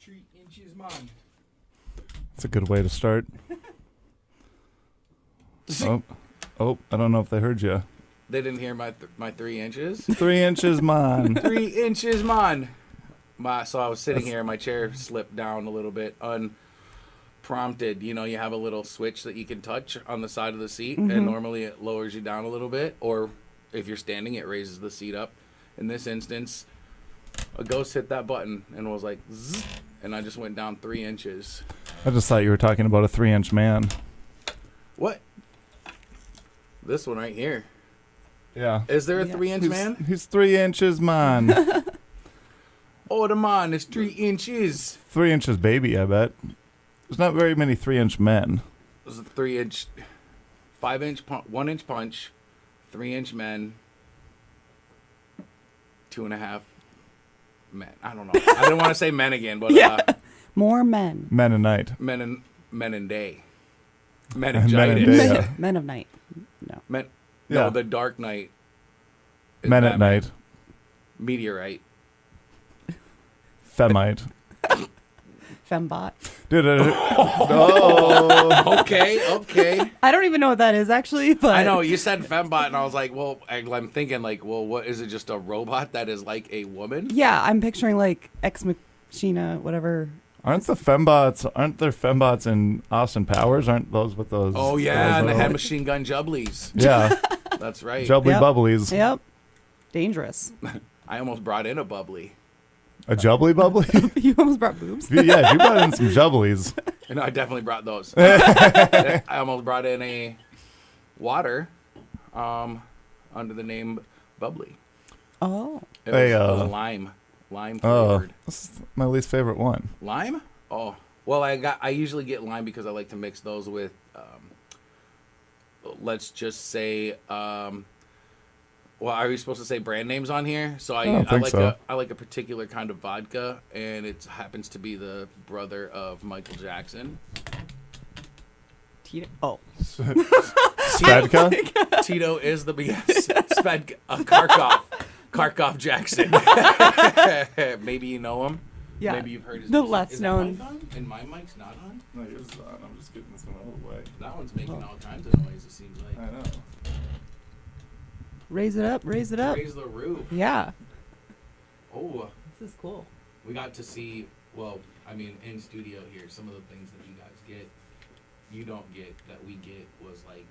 3 inches, man. That's a good way to start. Oh, I don't know if they heard you. They didn't hear my 3 inches. 3 inches, man. 3 inches, man. So I was sitting here, and my chair slipped down a little bit unprompted. You know, you have a little switch that you can touch on the side of the seat, and normally it lowers you down a little bit. Or if you're standing, it raises the seat up. In this instance, a ghost hit that button and was like, zzz, and I just went down 3 inches. I just thought you were talking about a 3-inch man. What? This one right here. Yeah. Is there a 3-inch man? He's 3 inches, man. Oh, the man is 3 inches. 3 inches baby, I bet. There's not very many 3-inch men. There's a 3-inch, 5-inch, 1-inch punch, 3-inch men, 2.5 men. I don't know. I didn't want to say men again, but more men. Men and night. Men and day. Men Men and and day, yeah. Men of night. No. Men. Yeah. No, the Dark Knight. is Men at Batman. night. Meteorite. Femite. Fembot. Dude, oh. Okay. I don't even know what that is actually, but I know you said fembot, and I was like, well, I'm thinking like, well, what is it? Just a robot that is like a woman? yeah, I'm picturing like Ex Machina, whatever. Aren't there fembots in Austin Powers? Aren't those with those? Oh yeah, and those they had little- machine gun jubblies. Yeah. That's right. Jubbly Yep. bubblies. Yep. Dangerous. I almost brought in a bubbly. A jubbly bubbly? You almost brought boobs. Yeah, you brought in some jubblies. And I definitely brought those. I almost brought in a water under the name bubbly. Oh. It Hey, was lime Oh, flavored. this is my least favorite one. Lime? Oh, well, I usually get lime because I like to mix those with, let's just say, well, are we supposed to say brand names on here? So I don't think so. I like a particular kind of vodka, and it happens to be the brother of Michael Jackson. Tito. Oh. Svedka? Tito is the yes, Svedka, Kharkov Jackson. Maybe you know him. Yeah. Maybe you've heard his The music. less Is known. That mic on? And my mic's not on? No, yours is on. I'm just getting this one out of the way. That one's making all kinds of noise, it seems like. I know. Raise it up. Raise it up. Raise the roof. Yeah. Oh, This is cool. we got to see, well, I mean, in studio here, some of the things that you guys get, you don't get, that we get was like,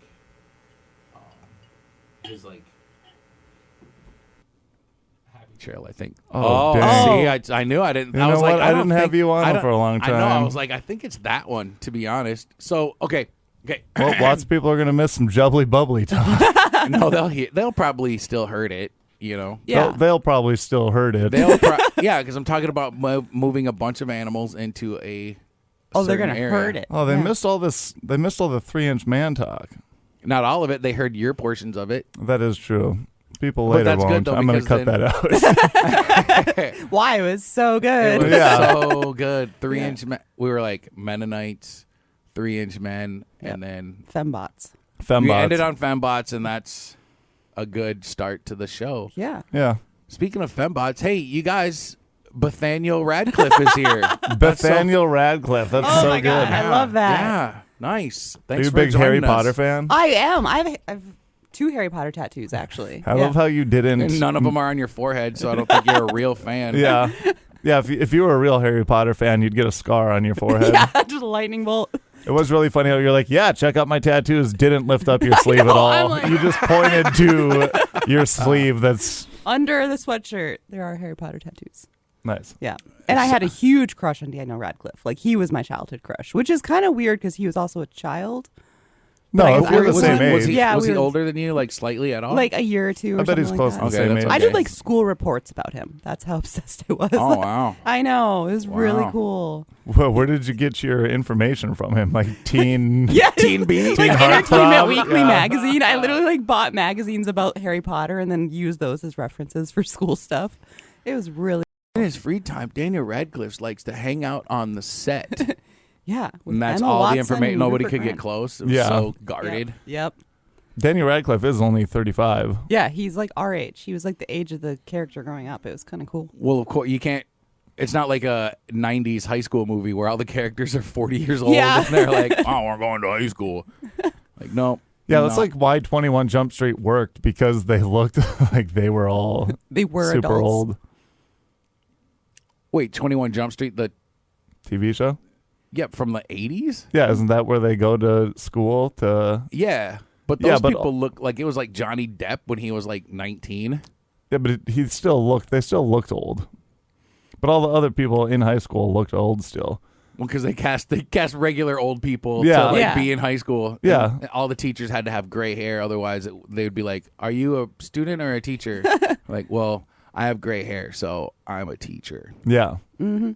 his like, happy trail, I think. Oh, dang. See, I knew I didn't. You I know was what? like, I don't didn't have think- you on I it don't- for a long I know. I time. was like, I think it's that one, to be honest. So, okay. Well, lots of people are going to miss some jubbly bubbly talk. No, they'll probably still heard it, you know. Yeah. They'll probably still heard it. Yeah, because I'm talking about moving a bunch of animals into a Oh, they're certain gonna area. hurt it. Oh, they Yeah. missed all this. They missed all the 3-inch man talk. Not all of it. They heard your portions of it. That is true. People But later that's good, won't. though, I'm going to cut because that out. Why? It was so good. It was Yeah. so good. 3-inch men. We were like Mennonites, 3-inch men, and then Fembots. we Fembots. ended on fembots, and that's a good start to the show. Yeah. Yeah. Speaking of fembots, hey, you guys, Bethany Radcliffe is here. Bethany Radcliffe. That's Oh so my good. God. I love that. Yeah, nice. Are Thanks you a for big Harry joining us. Potter fan? I am. I've 2 Harry Potter tattoos actually. I Yeah. love how you didn't. And none of them are on your forehead, so I don't think you're a real fan. Yeah. Yeah, if you were a real Harry Potter fan, you'd get a scar on your forehead. Yeah, just a lightning bolt. It was really funny how you're like, yeah, check out my tattoos. Didn't lift up your sleeve at all. I'm like- You just pointed to your sleeve. That's Under the sweatshirt, there are Harry Potter tattoos. nice. Yeah. And I had a huge crush on Daniel Radcliffe. Like, he was my childhood crush, which is kind of weird because he was also a child. No, I if guess we're I the was- same was age. he- Yeah, was we he were- older than you, like slightly at all? Like a year or two or I bet he's something close like to that. the Okay, same that's age. I okay. did like school reports about him. That's how obsessed I was. Oh, wow. I know. It was really Wow. cool. Well, where did you get your information from him? Like teen. Yeah. Teen B? Like Entertainment Heartthrob? Weekly Yeah. magazine. I literally like bought magazines about Harry Potter and then used those as references for school stuff. It was really, In his free time, Daniel Radcliffe likes to hang out on the set. yeah. with And that's Emma all Watson the information. and Nobody Rupert could get Grint. close. It was Yeah. so guarded. Yep. Daniel Radcliffe is only 35. Yeah, he's like our age. He was like the age of the character growing up. It was kind of cool. Well, of course, you can't It's not like a 90s high school movie where all the characters are 40 years old Yeah. and they're like, oh, we're going to high school. Like, no. Yeah, that's no. like why 21 Jump Street worked, because they looked like they were all They were super adults. old. Wait, 21 Jump Street, the TV show? yep, from the 80s? Yeah, isn't that where they go to school to... Yeah. But Yeah, those but- people look like it was like Johnny Depp when he was like 19. Yeah, but they still looked old. But all the other people in high school looked old still. Well, because they cast regular old people Yeah. to like Yeah. be in high school. Yeah. And all the teachers had to have gray hair, otherwise they would be like, "Are you a student or a teacher?" Like, well, I have gray hair, so I'm a teacher. Yeah. Mm-hmm.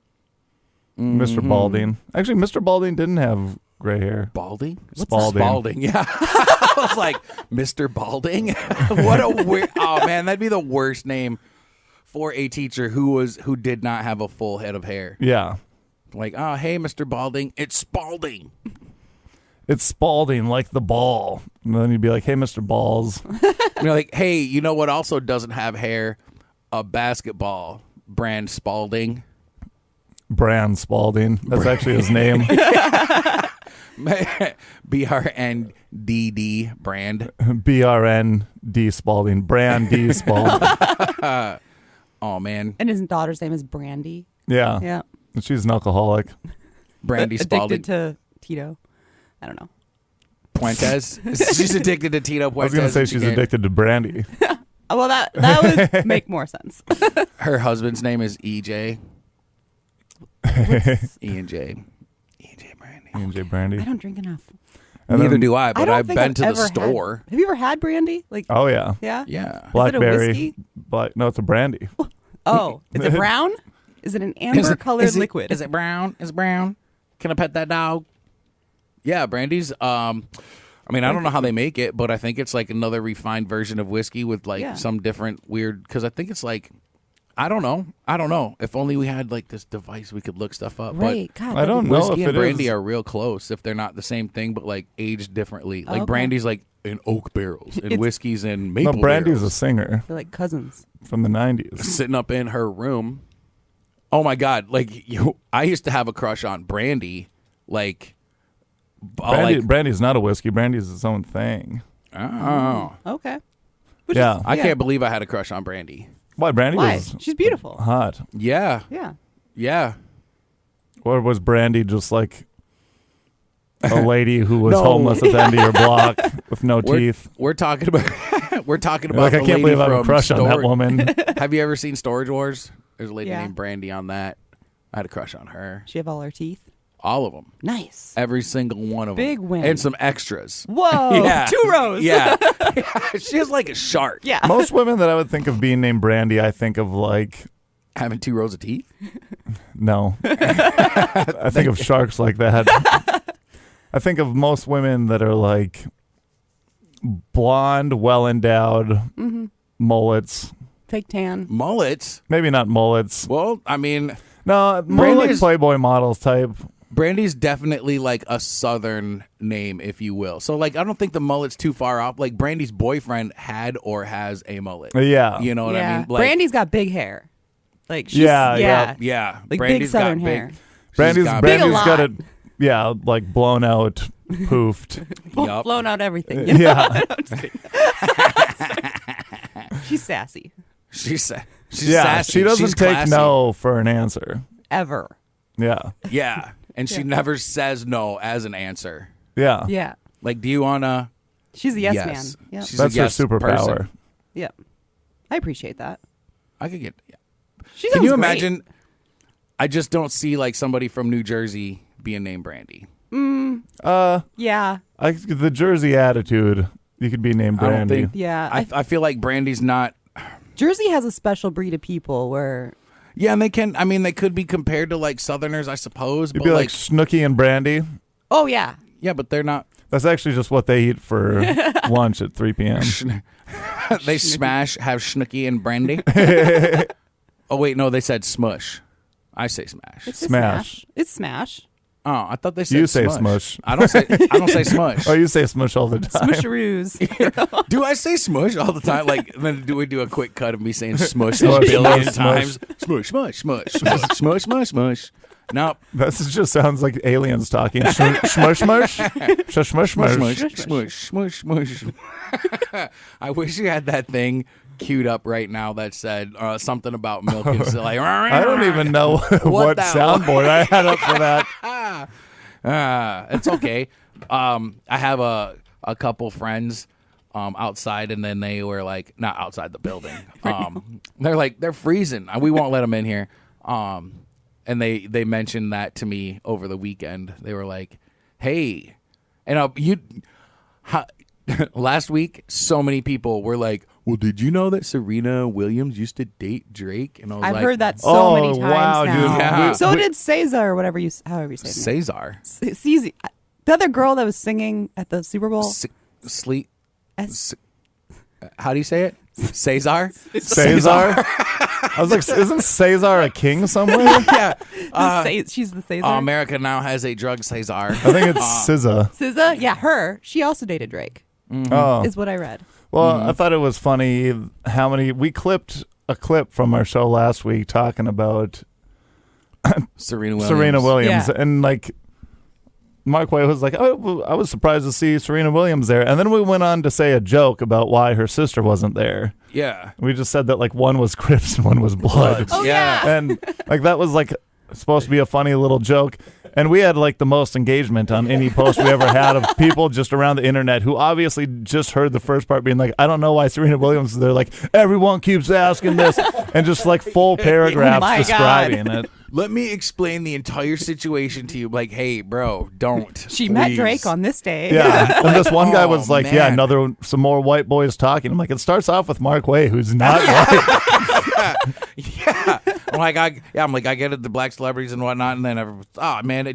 Mr. Balding. Actually, Mr. Balding didn't have gray hair. Balding? Spalding. Spalding, yeah. I was like, Mr. Balding? What a weird. Oh man, that'd be the worst name for a teacher who did not have a full head of hair. Yeah. Like, oh hey, Mr. Balding, it's Spalding. It's Spalding, like the ball. And then you'd be like, hey, Mr. Balls. You're like, hey, you know what also doesn't have hair? A basketball brand Spalding. Brand Spalding. That's actually his name. BRNDD brand. BRND Spalding. Brand D Spalding. Oh man, And his daughter's name is Brandy. Yeah. Yeah. And she's an alcoholic. Brandy Spalding. Addicted to Tito. I don't know. Puentes. She's addicted to Tito I was Puentes. going to say and she she's can't- addicted to brandy. Oh, well, that would make more sense. Her husband's name is EJ. E&J. EJ Brandy. E&J Brandy. I don't drink enough. And Neither then- do I, I but don't I've think been I've to the ever store. Have you ever had brandy? Like, Oh, yeah. yeah? Yeah. Blackberry. whiskey? No, it's a brandy. Oh, is it brown? Is it an amber-colored liquid? Is it brown? Is it brown? Can I pet that dog? Yeah, brandy's. I mean, I don't know how they make it, but I think it's like another refined version of whiskey with like Yeah. some different weird. Because I think it's like, I don't know. If only we had like this device, we could look stuff up. Right. God, I don't But know whiskey if and it brandy is. are real close if they're not the same thing, but like aged differently. Like Okay. brandy's like in oak barrels, and It's- whiskey's in No, maple Brandy's a barrels. singer They're like cousins. from the 90s. Sitting up in her room. Oh my God! Like I used to have a crush on Brandy. Like, Brandy's not a whiskey. Brandy's its own thing. oh, Okay. Yeah. I Yeah. can't believe I had a crush on Brandy. Why? Brandy Why? was She's beautiful. hot. Yeah, Yeah. yeah. Or was Brandy just like a lady who was No. homeless at the end of your block with no We're, teeth? we're talking about You're the like, I lady can't believe I have a from crush on that Storage- woman. Have you ever seen Storage Wars? There's a lady Yeah. named Brandy on that. I had a crush on her. She have all her teeth. All of them. Nice. Every single one of them. Big win. And some extras. Whoa. Yeah. 2 rows. Yeah. She is like a shark. Yeah. Most women that I would think of being named Brandy, I think of like, Having 2 rows of teeth. no. I think of sharks like that. I think of most women that are like blonde, well endowed, mullets. Fake tan. Mullets. Maybe not mullets. Well, I mean, No, more like Brandy's- Playboy models type. Brandy's definitely like a southern name, if you will. So, like, I don't think the mullet's too far off. Like, Brandy's boyfriend had or has a mullet. Yeah. You know what yeah. I mean? Like, Brandy's got big hair. Like, she's, Yeah, yeah. yeah. Like Brandy's big southern got hair. big. she's Brandy's got Big a Brandy's got lot. it. Yeah, like blown out, poofed. Yup. Blown out everything. Yeah. She's sassy. She's Yeah, sassy. she doesn't She's take classy. no for an answer. Ever. Yeah. Yeah, and she Yeah. never says no as an answer. Yeah. Yeah. Like, do you wanna? She's a yes, Yes. man. Yep. She's That's a her yes superpower. person. Yep. I appreciate that. I could get. Yeah. She Can you sounds great. imagine? I just don't see like somebody from New Jersey being named Brandy. Yeah. The Jersey attitude. You could be named I don't Brandy. think. Yeah. I feel like Brandy's not. Jersey has a special breed of people where Yeah, and they can. I mean, they could be compared to like Southerners, I suppose. It'd But be like Snooki and Brandy. oh yeah. yeah, but they're not. That's actually just what they eat for lunch at 3 p.m. They have Snooki and Brandy. Oh wait, no, they said smush. I say smash. It's Smash. It's smash. Oh, I thought they said You say smush. smush. I don't say smush. Oh, you say smush all the time. Smusheroos. Do I say smush all the time? Like, then do we do a quick cut of me saying smush a Smush, billion smush, times? Smush, smush, smush, smush, smush, smush, smush. Nope. This just sounds like aliens talking. Smush, smush, smush, smush, smush. Smush, smush, smush. I wish you had that thing queued up right now that said something about milk and like. I don't even know what the- soundboard I had up for that. It's okay. I have a couple friends outside, and then they were like, not outside the building. They're freezing. We won't let them in here. And they mentioned that to me over the weekend. They were like, "Hey," and last week, so many people were like, "Well, did you know that Serena Williams used to date Drake?" And I was I've like, heard that so many times wow, now. dude. Yeah. So did Cesar, or whatever however you say his name. Cesar. Cesar. The other girl that was singing at the Super Bowl. Sleep. S- How do you say it? Cesar? Cesar? I was like, isn't Cesar a king somewhere? Yeah. She's the Cesar. America now has a drug Cesar. I think it's SZA. SZA? Yeah, her. She also dated Drake, Oh. is what I read. Well, I thought it was funny how many we clipped a clip from our show last week talking about Serena Williams, Yeah. and like Marquay was like, "Oh, I was surprised to see Serena Williams there," and then we went on to say a joke about why her sister wasn't there. Yeah. We just said that like one was Crips and one was Blood, Oh, Yeah. yeah. and like that was like supposed to be a funny little joke. And we had like the most engagement on any post we ever had of people just around the internet who obviously just heard the first part being like, I don't know why Serena Williams is there. Like, everyone keeps asking this. And just like full paragraphs Oh my describing God. it. Let me explain the entire situation to you. Like, hey, bro, don't. She met please. Drake on this day. Yeah. And this one guy was like, yeah, man. some more white boys talking. I'm like, it starts off with Marquay, who's not white. Yeah. I'm like, I get it, the black celebrities and whatnot. And then everyone, man,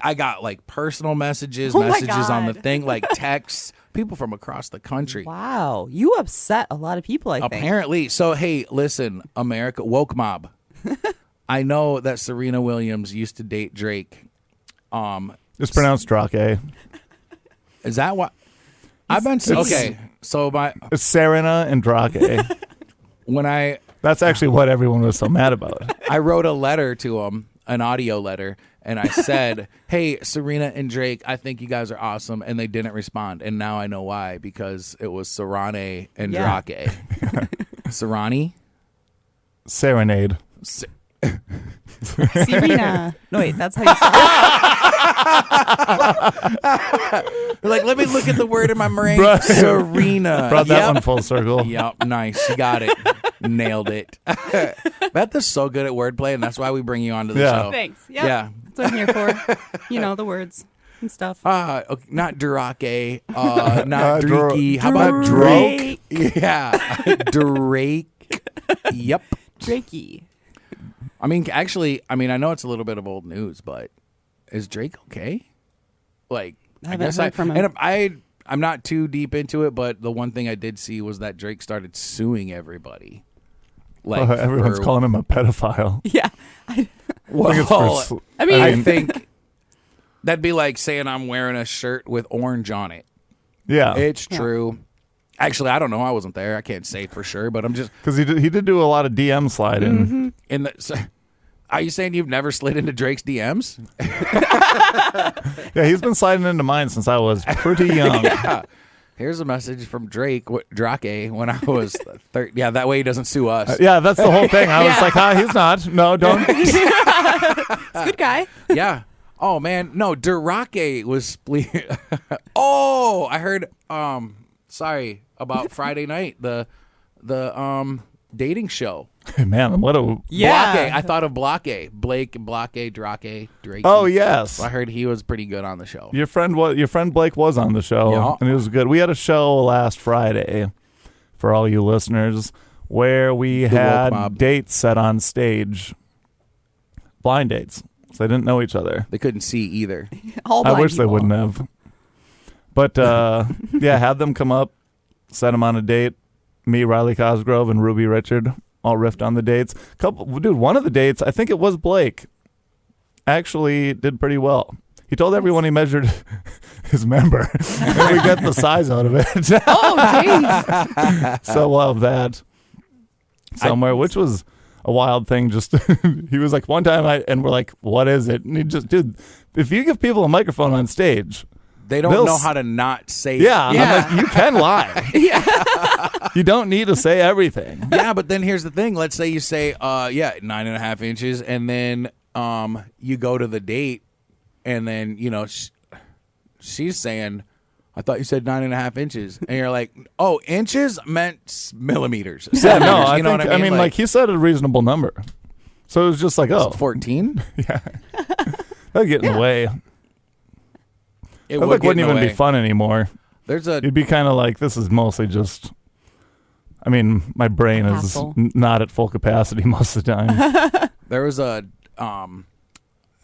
I got like personal messages, Oh my messages on the God. thing, like texts, people from across the country. Wow. You upset a lot of people, I think. Apparently. So, hey, listen, America, woke mob. I know that Serena Williams used to date Drake. It's pronounced Drake. Is that what? I've been okay. So It's Serena and Drake. when That's actually what everyone was so mad about. I wrote a letter to him, an audio letter, and I said, "Hey, Serena and Drake, I think you guys are awesome," and they didn't respond, and now I know why, because it was Serrane and Yeah. Drake. Serrani. Serenade. Serena. No, wait, that's how you say it. Like, let me look at the word in my brain. Right. Serena. Brought that Yep. one full circle. Yep, nice. You got it. Nailed it. Beth is so good at wordplay, and that's why we bring you onto the Yeah. show. Thanks. Yep. Yeah. That's what I'm here for. You know, the words and stuff. Okay, not Drake. Not Dra- Drakey. How about Drake. Drake? Yeah. Drake. Yep. Drakey. I mean, actually, I know it's a little bit of old news, but is Drake okay? Like, I haven't heard from him. And I'm not too deep into it, but the one thing I did see was that Drake started suing everybody. Like, Everyone's calling him a pedophile. Yeah. Well, I think it's for I mean, I think that'd be like saying I'm wearing a shirt with orange on it. yeah, It's true. Actually, I don't know. I wasn't there. I can't say for sure, but I'm just because he did do a lot of DM sliding. in the. So, are you saying you've never slid into Drake's DMs? Yeah, he's been sliding into mine since I was pretty young. Yeah. Here's a message from Drake when I was 30. Yeah, that way he doesn't sue us. Yeah, that's the whole thing. I was Yeah. like, he's not. No, don't. He's a good guy. Yeah. Oh man, no, Drake was. Oh, I heard. Sorry about Friday night. The dating show. Man, what a. Yeah. Blake. I thought of Blake. Drake. Drake. Oh yes, I heard he was pretty good on the show. your friend Blake was on the show, Yeah. and it was good. We had a show last Friday for all you listeners where we woke had mob. dates set on stage, blind dates. So they didn't know each other. They couldn't see either. All I blind wish they people. wouldn't have. But yeah, had them come up, set them on a date. Me, Riley Cosgrove, and Ruby Richard all riffed on the dates. One of the dates, I think it was Blake. actually did pretty well. He told everyone he measured his member, and we got the size out of it. Oh, jeez. So we'll have that somewhere, which was a wild thing. Just he was like, one time, and we're like, what is it? And he just, dude, if you give people a microphone on stage, they don't know how to not say yeah, it. yeah. I'm like, you can lie. You don't need to say everything. Yeah, but then here's the thing. Let's say you say, 9.5 inches, and then you go to the date, and then, she's saying, I thought you said 9.5 inches. And you're like, oh, inches meant millimeters. Yeah, no, I know think, what I mean? like, he said a reasonable number. So it was just like, 14? Yeah. That'd get in the way. It That wouldn't even be fun anymore. It'd be kind of like, this is mostly just, I mean, my brain is not at full capacity most of the time. There was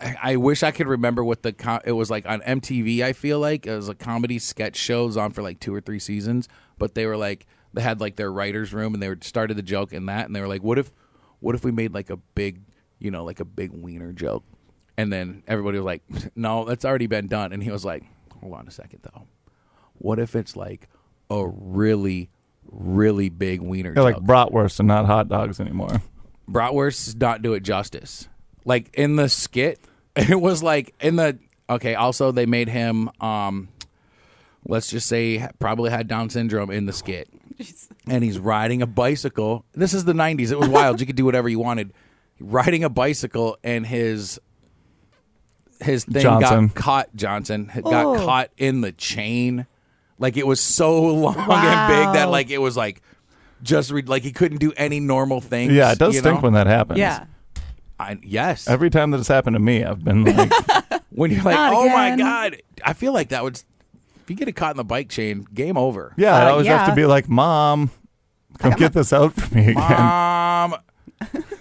I wish I could remember what it was like on MTV. I feel like it was a comedy sketch shows on for like 2 or 3 seasons, but they were like, they had like their writer's room, and they started the joke in that, and they were like, what if we made like a big, like a big wiener joke? And then everybody was like, no, that's already been done. And he was like, hold on a second though. What if it's like a really, really big wiener joke? Like bratwurst and not hot dogs anymore. Bratwurst does not do it justice. Like in the skit, it was like also they made him, let's just say, probably had Down syndrome in the skit. And he's riding a bicycle. This is the 90s. It was wild. You could do whatever you wanted. Riding a bicycle, and his thing got caught. Got caught in the chain. Like it was so long and big that like it was like like he couldn't do any normal things. Yeah, it does stink when that happens. Yeah. Yes. Every time that it's happened to me, I've been like, when you're like, Not oh again. my God. I feel like that would, if you get caught in the bike chain, game over. yeah, I always have to be like, Mom, come get this out for me again. Mom.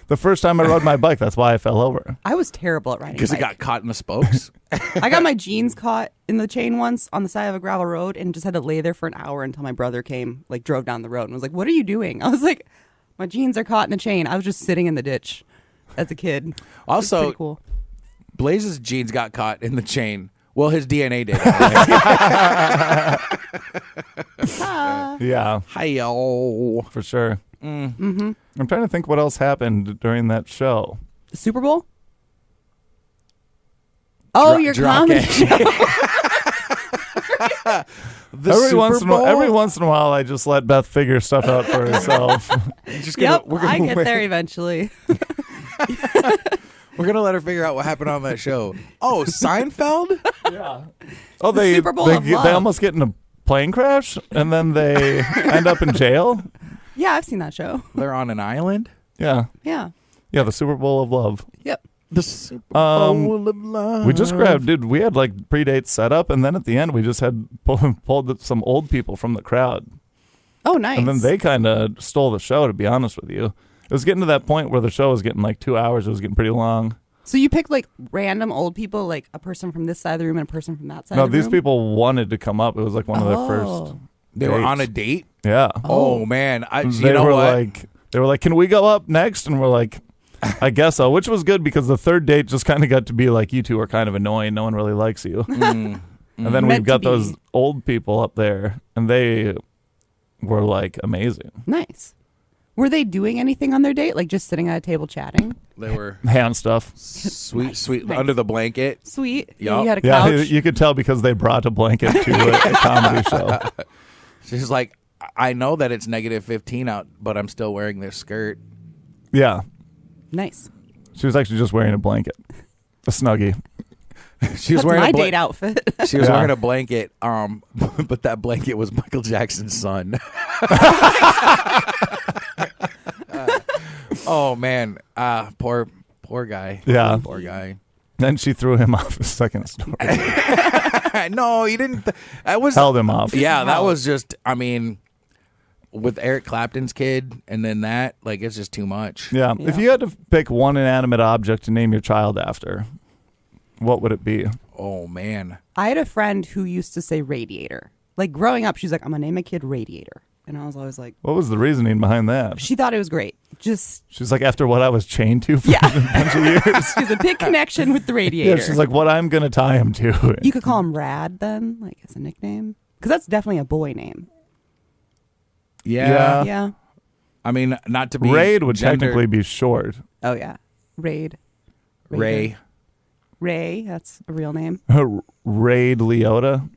The first time I rode my bike, that's why I fell over. I was terrible at riding. Because it got caught in the spokes. I got my jeans caught in the chain once on the side of a gravel road, and just had to lay there for an hour until my brother came, like drove down the road, and was like, "What are you doing?" I was like, "My jeans are caught in the chain." I was just sitting in the ditch as a kid. Also, pretty cool. Blaze's jeans got caught in the chain. Well, his DNA did. Yeah, Hi-yo. for sure. Mm-hmm. I'm trying to think what else happened during that show. The Super Bowl? Oh, your comedy show. Every once in a while, I just let Beth figure stuff out for herself. I get there eventually. We're gonna let her figure out what happened on that show. Oh, Seinfeld? Yeah. Oh, they Super Bowl of Love. they almost get in a plane crash and then they end up in jail. Yeah, I've seen that show. They're on an island? Yeah. Yeah. Yeah, the Super Bowl of Love. Yep. The Super Bowl of Love. We just we had like pre-dates set up, and then at the end we just had pulled some old people from the crowd. Oh, nice. And then they kind of stole the show, to be honest with you. It was getting to that point where the show was getting like 2 hours. It was getting pretty long. So you picked like random old people, like a person from this side of the room and a person from that side No, of the room? these people wanted to come up. It was like one of their first They were dates. on a date? Yeah. Oh man. They were like, can we go up next? And we're like, I guess so, which was good because the third date just kind of got to be like, you two are kind of annoying. No one really likes you. And then we've got those old people up there, and they were like amazing. Nice. Were they doing anything on their date? Like just sitting at a table chatting? They were Hand stuff. sweet Nice. under the blanket. Sweet. Yup. You had a Yeah, couch? you could tell because they brought a blanket to a comedy show. She's like, I know that it's -15 out, but I'm still wearing this skirt. Yeah. Nice. She was actually just wearing a blanket. A Snuggie. She was That's wearing my a date outfit. She was Yeah. wearing a blanket, but that blanket was Michael Jackson's son. Oh man, poor guy. Yeah. Poor guy. Then she threw him off a second story. No, you didn't. That was Held him off. Yeah, that was just. I mean, with Eric Clapton's kid, and then that, like, it's just too much. Yeah. If you had to pick one inanimate object to name your child after, what would it be? Oh man. I had a friend who used to say radiator. Like growing up, she's like, I'm going to name a kid Radiator. And I was always like, What was the reasoning behind that? she thought it was great. Just, She's like, after what I was chained to for Yeah. a bunch of years. she's a big connection with the Yeah, radiator. she's like, what I'm going to tie him to. You could call him Rad then, like as a nickname. Because that's definitely a boy name. Yeah. Yeah. I mean, not to be Raid would gender- technically be short. Oh, yeah. Raid. Ray. Ray, that's a real name. Raid Leota.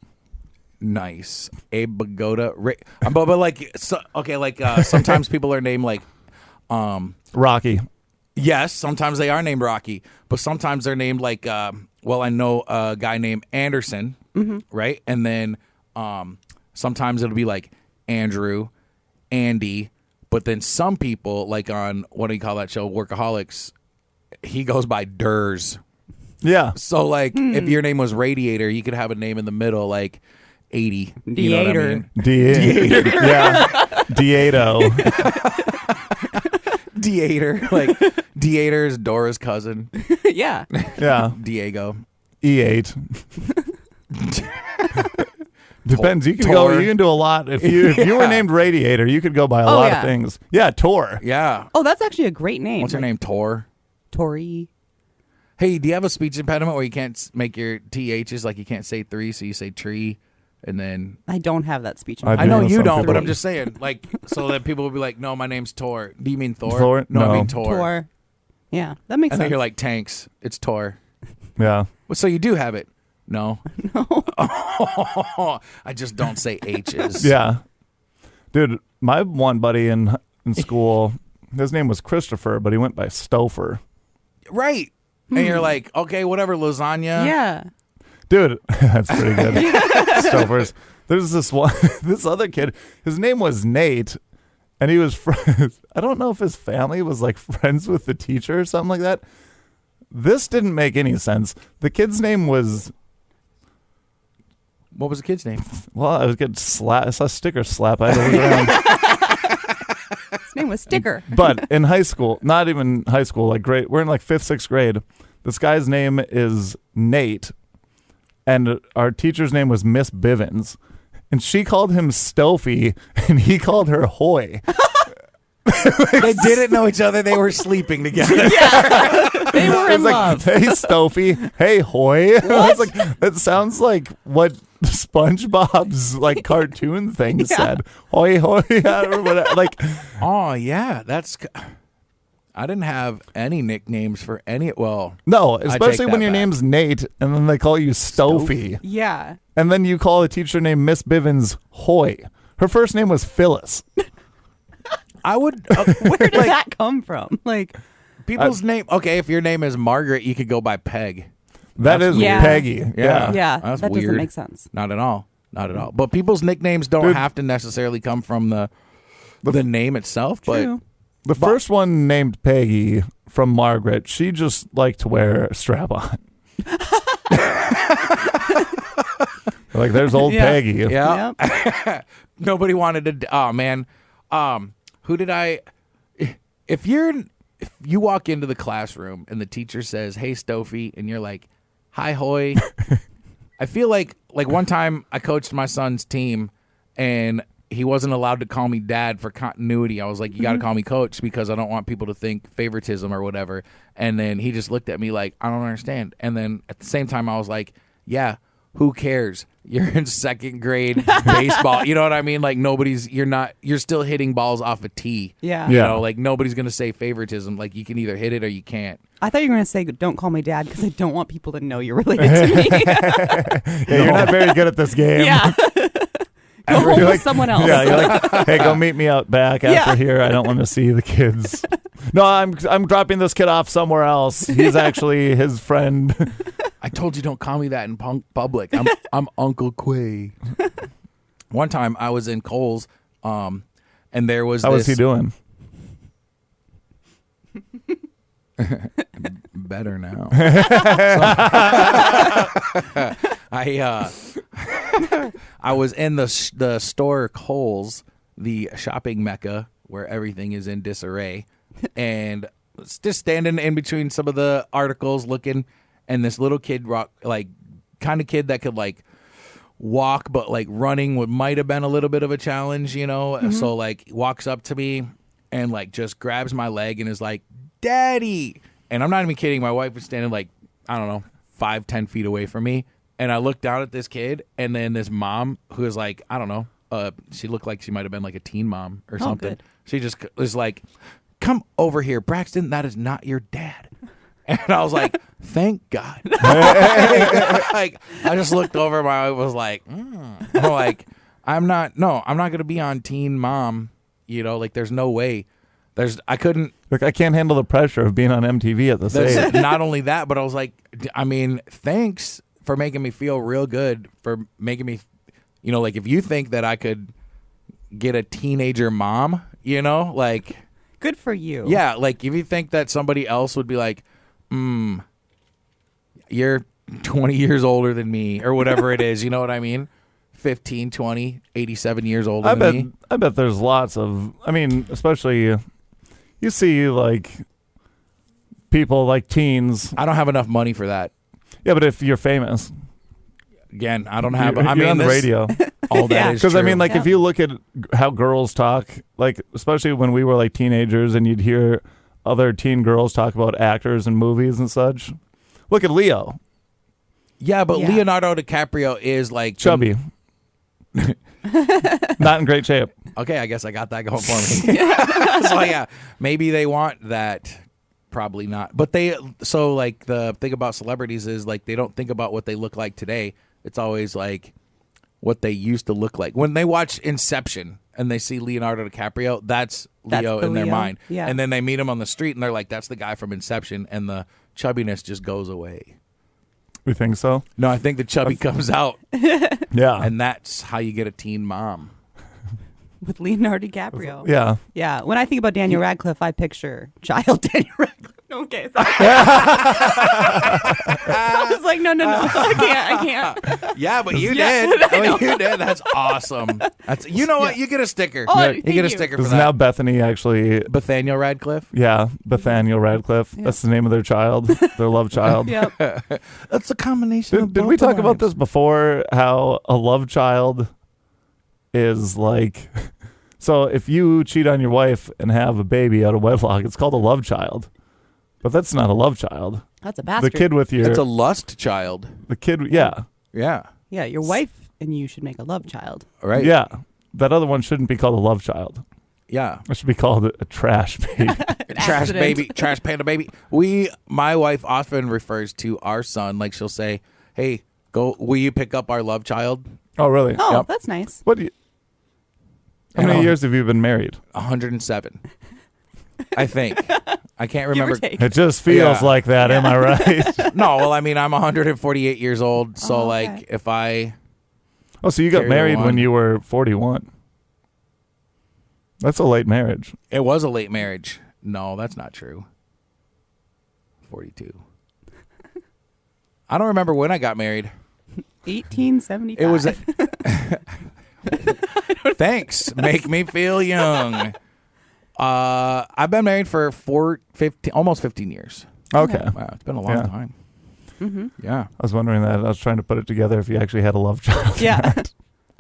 Nice. Abe Bagoda. Ray. But like, sometimes people are named like, Rocky. yes, sometimes they are named Rocky, but sometimes they're named like, I know a guy named Anderson, right? And then sometimes it'll be like Andrew, Andy, but then some people, like on, what do you call that show, Workaholics, he goes by Durs. Yeah. So, like, if your name was Radiator, you could have a name in the middle, like 80. You know what I Deator. mean? Deator. Yeah. Dieto. Deator. Like, Deator is Dora's cousin. Yeah. Yeah. Diego. E8. Depends. You can Tor. go. You can do a lot. If you were Yeah. named Radiator, you could go by a Oh, lot yeah. of things. Yeah, Tor. Yeah. Oh, that's actually a great name. What's your name? Tor. Tori. Hey, do you have a speech impediment where you can't make your THs, like you can't say 3, so you say tree, and then... I don't have that speech. I I do know know you some don't, but people. I'm just saying, like, so that people will be like, no, my name's Tor. Do you mean Thor? Thor? No, I No. mean Tor. Tor. Yeah, that makes And sense. then you're like, tanks. It's Tor. Yeah. Well, so you do have it. No. No. I just don't say H's. Yeah. Dude, my one buddy in school, his name was Christopher, but he went by Stouffer. Right. And you're like, okay, whatever, lasagna. yeah. Dude, that's pretty good. Stouffer's. There's this other kid. His name was Nate, and he was I don't know if his family was like friends with the teacher or something like that. This didn't make any sense. The kid's name was, What was the kid's name? well, I was getting slap. I saw a sticker slap. I had to look around. His name was Sticker. But in high school, not even high school, like grade, we're in like 5th, 6th grade. This guy's name is Nate, and our teacher's name was Miss Bivens, and she called him Stofy, and he called her Hoy. They didn't know each other. They were sleeping together. They were It's in like, love. hey Stofy, hey Hoy. I was like, that sounds like what SpongeBob's like cartoon thing said. Hoy hoy, or whatever. Like, Oh, yeah. I didn't have any nicknames for any. Well, no, take especially that when your back. name's Nate, and then they call you Stofy. Yeah. And then you call a teacher named Miss Bivens Hoy. Her first name was Phyllis. I would. Where did that come from? Like, People's name. Okay, if your name is Margaret, you could go by Peg. That That's is weird. Peggy. Yeah. yeah, That's that doesn't weird. make sense. Not at all. Not at all. But people's nicknames don't Dude. have to necessarily come from the name itself. True. The first one named Peggy from Margaret, she just liked to wear a strap on. Like, there's old Yeah. Peggy. But yeah, Yep. nobody wanted to. Oh man, who did I? If you walk into the classroom and the teacher says, "Hey, Stofy," and you're like, "Hi, Hoy," I feel like one time I coached my son's team, and he wasn't allowed to call me dad for continuity. I was like, "You got to call me coach because I don't want people to think favoritism or whatever." And then he just looked at me like, "I don't understand." And then at the same time, I was like, "Yeah, who cares? You're in 2nd grade baseball. You know what I mean? Like you're still hitting balls off a tee. Yeah. You Yeah. know, like nobody's going to say favoritism. Like you can either hit it or you can't." I thought you were going to say, don't call me dad because I don't want people to know you're related to me. Yeah, you're not very good at this game. yeah. Go home You're with someone else. Yeah, you're like, hey, go meet me out back after Yeah. here. I don't want to see the kids. No, I'm dropping this kid off somewhere else. He's actually his friend. I told you don't call me that in public. I'm Uncle Quay. One time I was in Kohl's, and there was How was this he doing? better now. I was in the store Kohl's, the shopping mecca where everything is in disarray, and just standing in between some of the articles looking, and this little kid kind of kid that could like walk, but like running might have been a little bit of a challenge, you know. So like walks up to me and like just grabs my leg and is like, "Daddy!" And I'm not even kidding. My wife was standing like, I don't know, 5-10 feet away from me, and I looked down at this kid, and then this mom who is like, I don't know, she looked like she might have been like a teen mom or something. Good. She just was like, "Come over here, Braxton. That is not your dad." And I was like, "Thank God." Like, I just looked over. My wife was like, I'm like, I'm not going to be on Teen Mom. You know, like, there's no way. I couldn't. Look, I can't handle the pressure of being on MTV at this age. Not only that, but I was like, I mean, thanks for making me feel real good, for making me, you know, like, if you think that I could get a teenager mom, you know, like. Good for you. Yeah, like, if you think that somebody else would be like, you're 20 years older than me, or whatever it is, you know what I mean? 15, 20, 87 years older than me. I bet there's lots of, I mean, especially you see like people like teens. I don't have enough money for that. Yeah, but if you're famous. Again, I don't have, You're on the radio. All that Yeah. is Because true. I mean, like, if you look at how girls talk, like, especially when we were like teenagers and you'd hear other teen girls talk about actors and movies and such. Look at Leo. Yeah, but Yeah. Leonardo DiCaprio is like Chubby. Not in great shape. Okay, I guess I got that going for me. So yeah, maybe they want that. Probably not. But so like the thing about celebrities is like they don't think about what they look like today. It's always like what they used to look like. When they watch Inception and they see Leonardo DiCaprio, that's Leo the in their Leo. mind. Yeah. And then they meet him on the street and they're like, that's the guy from Inception, and the chubbiness just goes away. We think so? No, I think the chubby comes out, Yeah. and that's how you get a teen mom. With Leonardo DiCaprio. Yeah. Yeah. When I think about Daniel Radcliffe, I picture child Daniel Radcliffe. No, okay, sorry. I was like, no. I can't. Yeah, but you Yeah, did. I know. You did. That's awesome. That's, you know what? You get a sticker. Oh, you thank get a you. sticker for This is that. now Bethany actually. Nathaniel Radcliffe. Yeah. Bethaniel Radcliffe. That's the name of their child, their love child. Yep. That's a combination. Did we talk about this before? How a love child is like. So if you cheat on your wife and have a baby out of wedlock, it's called a love child. But that's not a love child. That's a bastard. The kid with your. It's a lust child. The kid. Yeah. Yeah. Yeah, your wife and you should make a love child. Right. Yeah. That other one shouldn't be called a love child. Yeah. It should be called a trash baby. Trash accident. baby. Trash panda baby. My wife often refers to our son, like she'll say, "Hey, will you pick up our love child?" Oh, really? Oh, Yep. that's nice. What do you, how I many know. years have you been married? 107. I think. I can't Give or remember. take. It just feels Yeah. like that. Am I right? No, well, I mean, I'm 148 years old, so Oh, like, okay. if I Oh, so you got Carry the married when one. you were 41. That's a late marriage. it was a late marriage. No, that's not true. 42. I don't remember when I got married. 1875. It was. Thanks. Make me feel young. I've been married for 15, almost 15 years. Okay. Wow, it's been a long Yeah. time. Mm-hmm. Yeah. I was wondering that. I was trying to put it together if you actually had a love child. Yeah.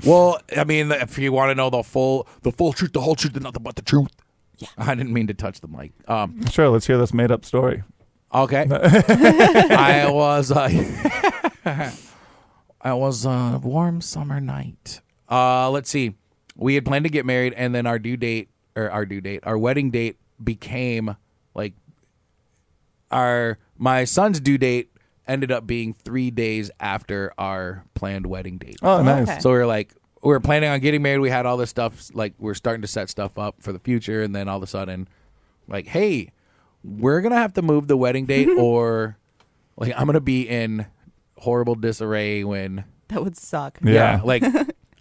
Well, I mean, if you want to know the full truth, the whole truth, and nothing but the truth. Yeah. I didn't mean to touch the mic. Sure, let's hear this made up story. Okay. I was a warm summer night. Let's see. We had planned to get married, and then our wedding date became like my son's due date ended up being 3 days after our planned wedding date. Oh, nice. okay. So we were planning on getting married. We had all this stuff, like we're starting to set stuff up for the future, and then all of a sudden, like, hey, we're gonna have to move the wedding date, or like I'm gonna be in horrible disarray when That would suck. Yeah. like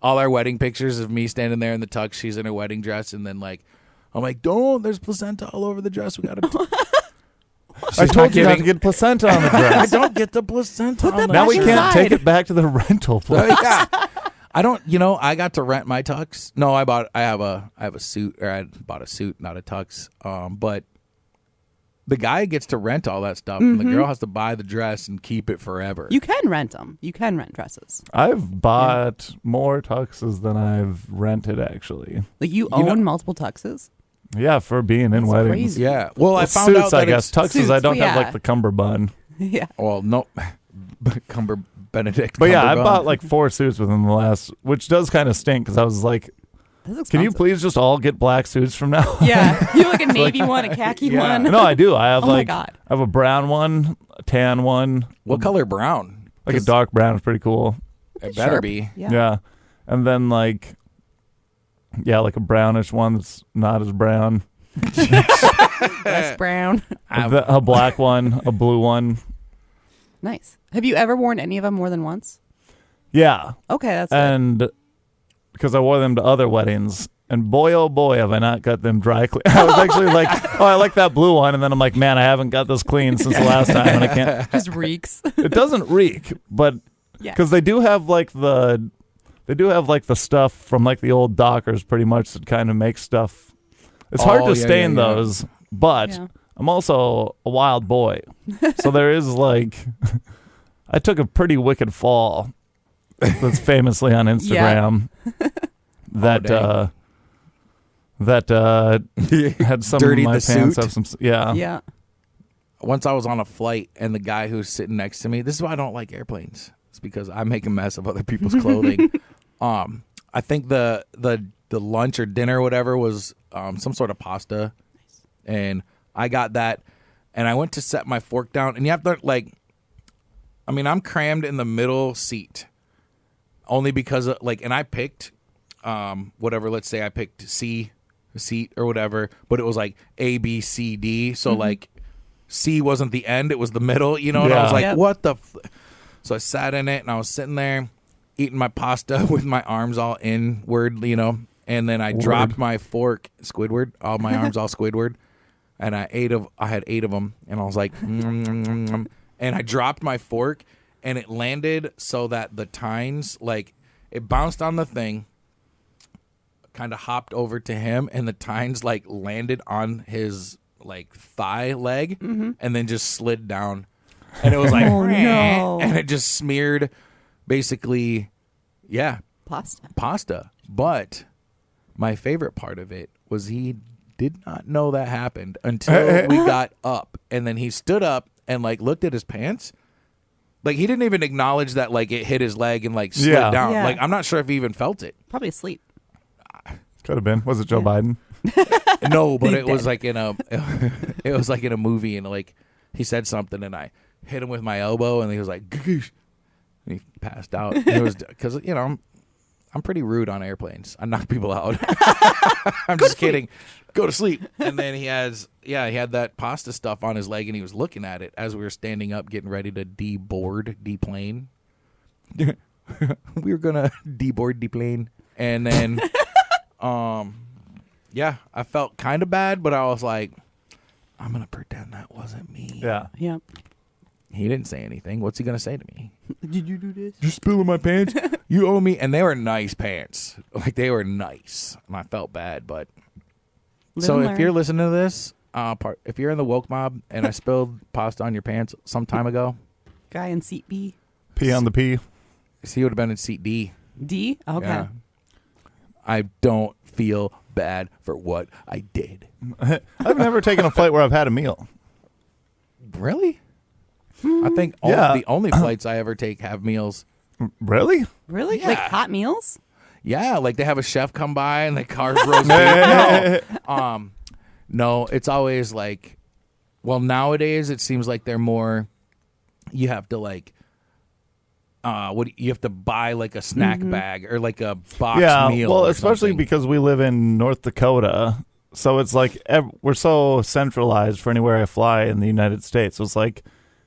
all our wedding pictures of me standing there in the tux, she's in her wedding dress, and then like I'm like, there's placenta all over the dress. We gotta. I told you not to giving- get placenta on the I dress. don't get the placenta. on the Now we back can't inside. take it back to the rental place. yeah. I don't. I got to rent my tux. No, I have a suit, or I bought a suit, not a tux. But the guy gets to rent all that stuff, and the girl has to buy the dress and keep it forever. You can rent them. You can rent dresses. I've bought more tuxes than I've rented, actually. Like you own multiple tuxes. Yeah, for being in weddings. Crazy. Yeah. Well, I found suits, out that I guess. Tuxes, suits, I don't but have yeah. like the cummerbund. Yeah. Well, no, Benedict. But yeah, I Cumberbund. bought like 4 suits within the last, which does kind of stink because I was like, That's can you expensive. please just all get black suits from now? Yeah. You have like a navy one, a khaki Yeah. one. No, I do. I have Oh my like, God. I have a brown one, a tan one, What color brown? like a dark brown is pretty cool. It better Sharp. be. Yeah. And then like, yeah, like a brownish one that's not as brown. Less brown. A black one, a blue one. Nice. Have you ever worn any of them more than once? Yeah. Okay, that's good. And because I wore them to other weddings, and boy, oh boy, have I not got them dry clean. I was actually like, oh, I like that blue one. And then I'm like, man, I haven't got this clean since the last time. And I can't. Just reeks. It doesn't reek, but Yeah. because they do have like the stuff from like the old Dockers pretty much that kind of makes stuff. It's hard Oh, to yeah, stain yeah, yeah. those, but Yeah. I'm also a wild boy. So there is like, I took a pretty wicked fall that's famously on Instagram that had some Dirtied of my the pants suit? have some yeah. Yeah. Once I was on a flight, and the guy who's sitting next to me. This is why I don't like airplanes. It's because I make a mess of other people's clothing. I think the lunch or dinner or whatever was some sort of pasta, and I got that, and I went to set my fork down, and you have to like, I mean, I'm crammed in the middle seat, only because of, like, and I picked whatever. Let's say I picked C seat or whatever, but it was like A, B, C, D. So like C wasn't the end; it was the middle. You know, and I was Yeah. like, Yep. what the. So I sat in it, and I was sitting there eating my pasta with my arms all inward, you know, and then I dropped my fork, Squidward, all my arms all Squidward, and I had 8 of them, and I was like, and I dropped my fork, and it landed so that the tines, like, it bounced on the thing, kind of hopped over to him, and the tines, like, landed on his, like, thigh leg, and then just slid down. And it was like, Oh, no. and it just smeared, basically, yeah, Pasta. But my favorite part of it was he did not know that happened until we got up, and then he stood up and like looked at his pants. Like he didn't even acknowledge that like it hit his leg and like slid Yeah. down. Yeah. Like I'm not sure if he even felt it. Probably asleep. Could have been. Was it Joe Biden? No, but He's it was dead. like in a it was like in a movie, and like he said something, and I hit him with my elbow, and he was like, "Goosh," and he passed out. And it was because I'm pretty rude on airplanes. I knock people out. I'm just kidding. Go to sleep. And then he had that pasta stuff on his leg, and he was looking at it as we were standing up, getting ready to deplane. We were gonna deplane, and then, yeah, I felt kind of bad, but I was like, I'm gonna pretend that wasn't me. Yeah. Yep. He didn't say anything. What's he gonna say to me? Did you do this? You're spilling my pants. You owe me. And they were nice pants. Like they were nice. And I felt bad, but so if you're listening to this, if you're in the woke mob and I spilled pasta on your pants some time ago, Guy in seat B. P on the P. he would have been in seat D. D? Okay. Yeah. I don't feel bad for what I did. I've never taken a flight where I've had a meal. Really? I think Yeah. the only flights I ever take have meals. Really? Really? Yeah. Like hot meals? Yeah, like they have a chef come by and they carve roast beef. No, it's always like, well, nowadays it seems like they're more. You have to like, you have to buy like a snack bag or like a box meal. Well, or especially something. because we live in North Dakota, so it's like we're so centralized for anywhere I fly in the United States. So it's like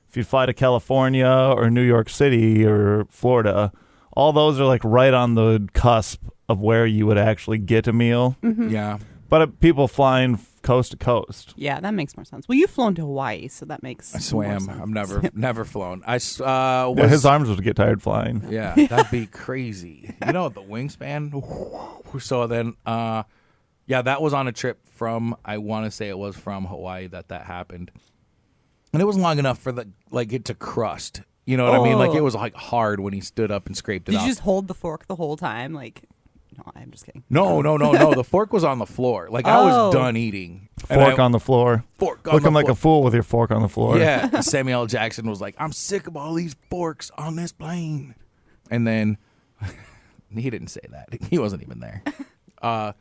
if you fly to California or New York City or Florida, all those are like right on the cusp of where you would actually get a meal. Yeah. But people flying coast to coast. Yeah, that makes more sense. Well, you've flown to Hawaii, so that makes I more swam. sense. I've never flown. Was, Yeah, his arms would get tired flying. Yeah, that'd be crazy. You know, the wingspan. So then, Yeah, that was on a trip from, I want to say it was from Hawaii that happened. And it was long enough for it to crust. You know what I mean? Like, it was like hard when he stood up and scraped it Did off. you just hold the fork the whole time? Like, no, I'm just kidding. No. The fork was on the floor. Like, I was done eating. Fork on the floor. Looking like a fool with your fork on the floor. Yeah. And Samuel L. Jackson was like, I'm sick of all these forks on this plane. And then he didn't say that. He wasn't even there.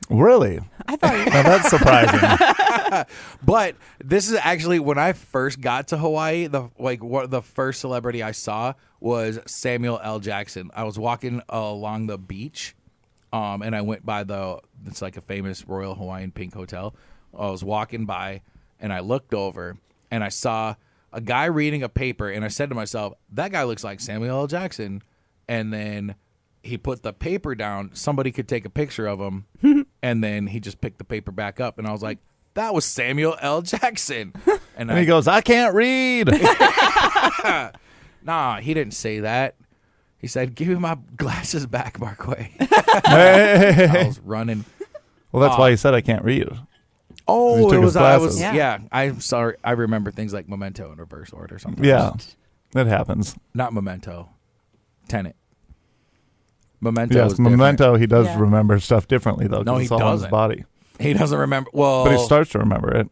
Really? I thought you Now that's surprising. But this is actually when I first got to Hawaii. The first celebrity I saw was Samuel L. Jackson. I was walking along the beach, and I went by it's like a famous Royal Hawaiian Pink Hotel. I was walking by, and I looked over, and I saw a guy reading a paper, and I said to myself, "That guy looks like Samuel L. Jackson." And then he put the paper down. Somebody could take a picture of him, and then he just picked the paper back up, and I was like, that was Samuel L. Jackson. And he goes, I can't read. Nah, he didn't say that. He said, give me my glasses back, Marquay. Hey. I was running. Well, that's why he said I can't read. Oh, He took it his was, glasses. yeah. I'm sorry. I remember things like Memento in reverse order sometimes. Yeah, that happens. Not Memento. Tenet. Memento Yes, is different. Memento, he does Yeah. remember stuff differently, though, No, because he it's all in his doesn't. body. He doesn't remember. Well, But he starts to remember it.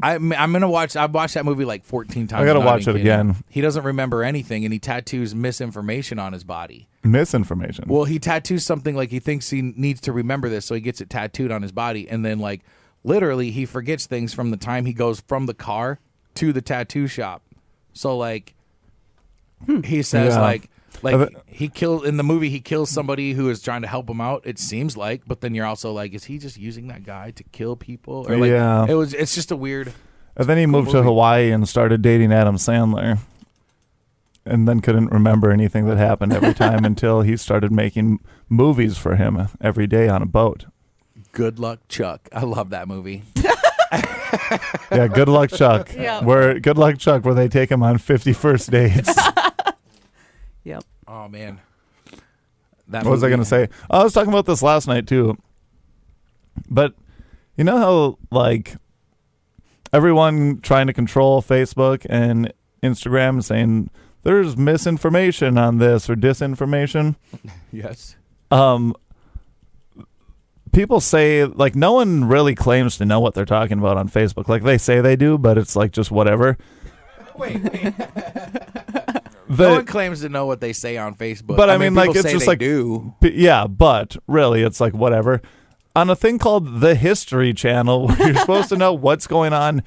I'm gonna watch. I've watched that movie like 14 times. I gotta I'm not watch even it kidding. again. He doesn't remember anything, and he tattoos misinformation on his body. Misinformation. Well, he tattoos something like he thinks he needs to remember this, so he gets it tattooed on his body, and then like literally he forgets things from the time he goes from the car to the tattoo shop. So like he says Yeah. like bet- he kills in the movie, he kills somebody who is trying to help him out, it seems like, but then you're also like, is he just using that guy to kill people? Or like Yeah. it's just a weird. And then he moved to movie. Hawaii and started dating Adam Sandler. And then couldn't remember anything that happened every time until he started making movies for him every day on a boat. Good Luck Chuck. I love that movie. Yeah, Good Luck Chuck. Yeah. Good Luck Chuck, where they take him on 51st dates. Yep. Oh man. That What was I movie- going to say? I was talking about this last night too. But you know how like everyone trying to control Facebook and Instagram saying there's misinformation on this or disinformation? Yes. People say like no one really claims to know what they're talking about on Facebook. Like they say they do, but it's like just whatever. Wait. The- No one claims to know what they say on Facebook. But I mean, like, people it's say just they like- do. Yeah, but really, it's like whatever. On a thing called the History Channel, where you're supposed to know what's going on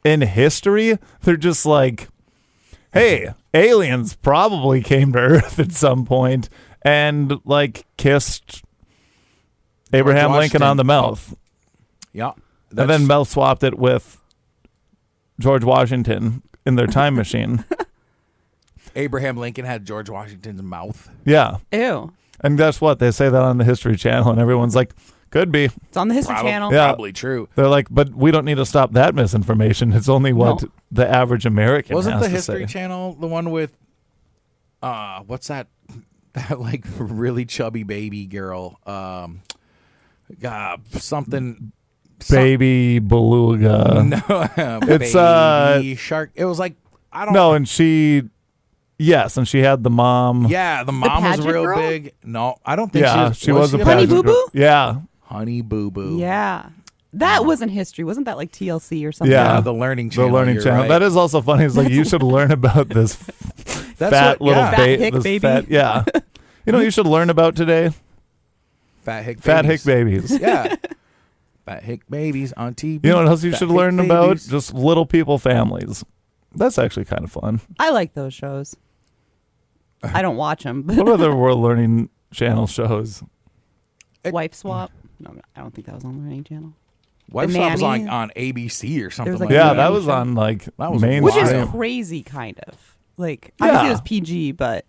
in history, they're just like, hey, aliens probably came to Earth at some point and, like, kissed Abraham Lincoln on the mouth. Yeah. And then Mel swapped it with George Washington in their time machine. Abraham Lincoln had George Washington's mouth. Yeah. Ew. And guess what? They say that on the History Channel, and everyone's like, could be. It's on the History Channel. Yeah. Probably true. They're like, but we don't need to stop that misinformation. It's only what No. the average American Wasn't has the to History say. Channel the one with what's that that like really chubby baby girl? Something Baby Beluga. No, It's, baby shark. It was like I don't No, and she, yes, and she had the mom. Yeah, the mom was pageant real girl? big. No, I don't think Yeah, she was a she Honey pageant Boo girl. Boo? Yeah, Honey Boo Boo. Yeah. That wasn't history. Wasn't that like TLC or something? Yeah. The Learning the Channel. Learning you're Channel. right. That is also funny. It's like you should learn about this That's fat what- little yeah. Fat hick this baby. fat- yeah. You know what you should learn about today? Fat hick Fat babies. hick babies. Yeah. Fat hick babies on TV. You know what else you Fat should hick learn babies. about? Just little people families. That's actually kind of fun. I like those shows. I don't watch them. What other World Learning Channel shows? Wife Swap. No, I don't think that was on the Learning Channel. Wife The Swap was Nanny. like on ABC or something was, like like, Yeah, that. that nanny was show. on like That was mainstream. Which is Wild. crazy, kind of. Like, Yeah. obviously it was PG, but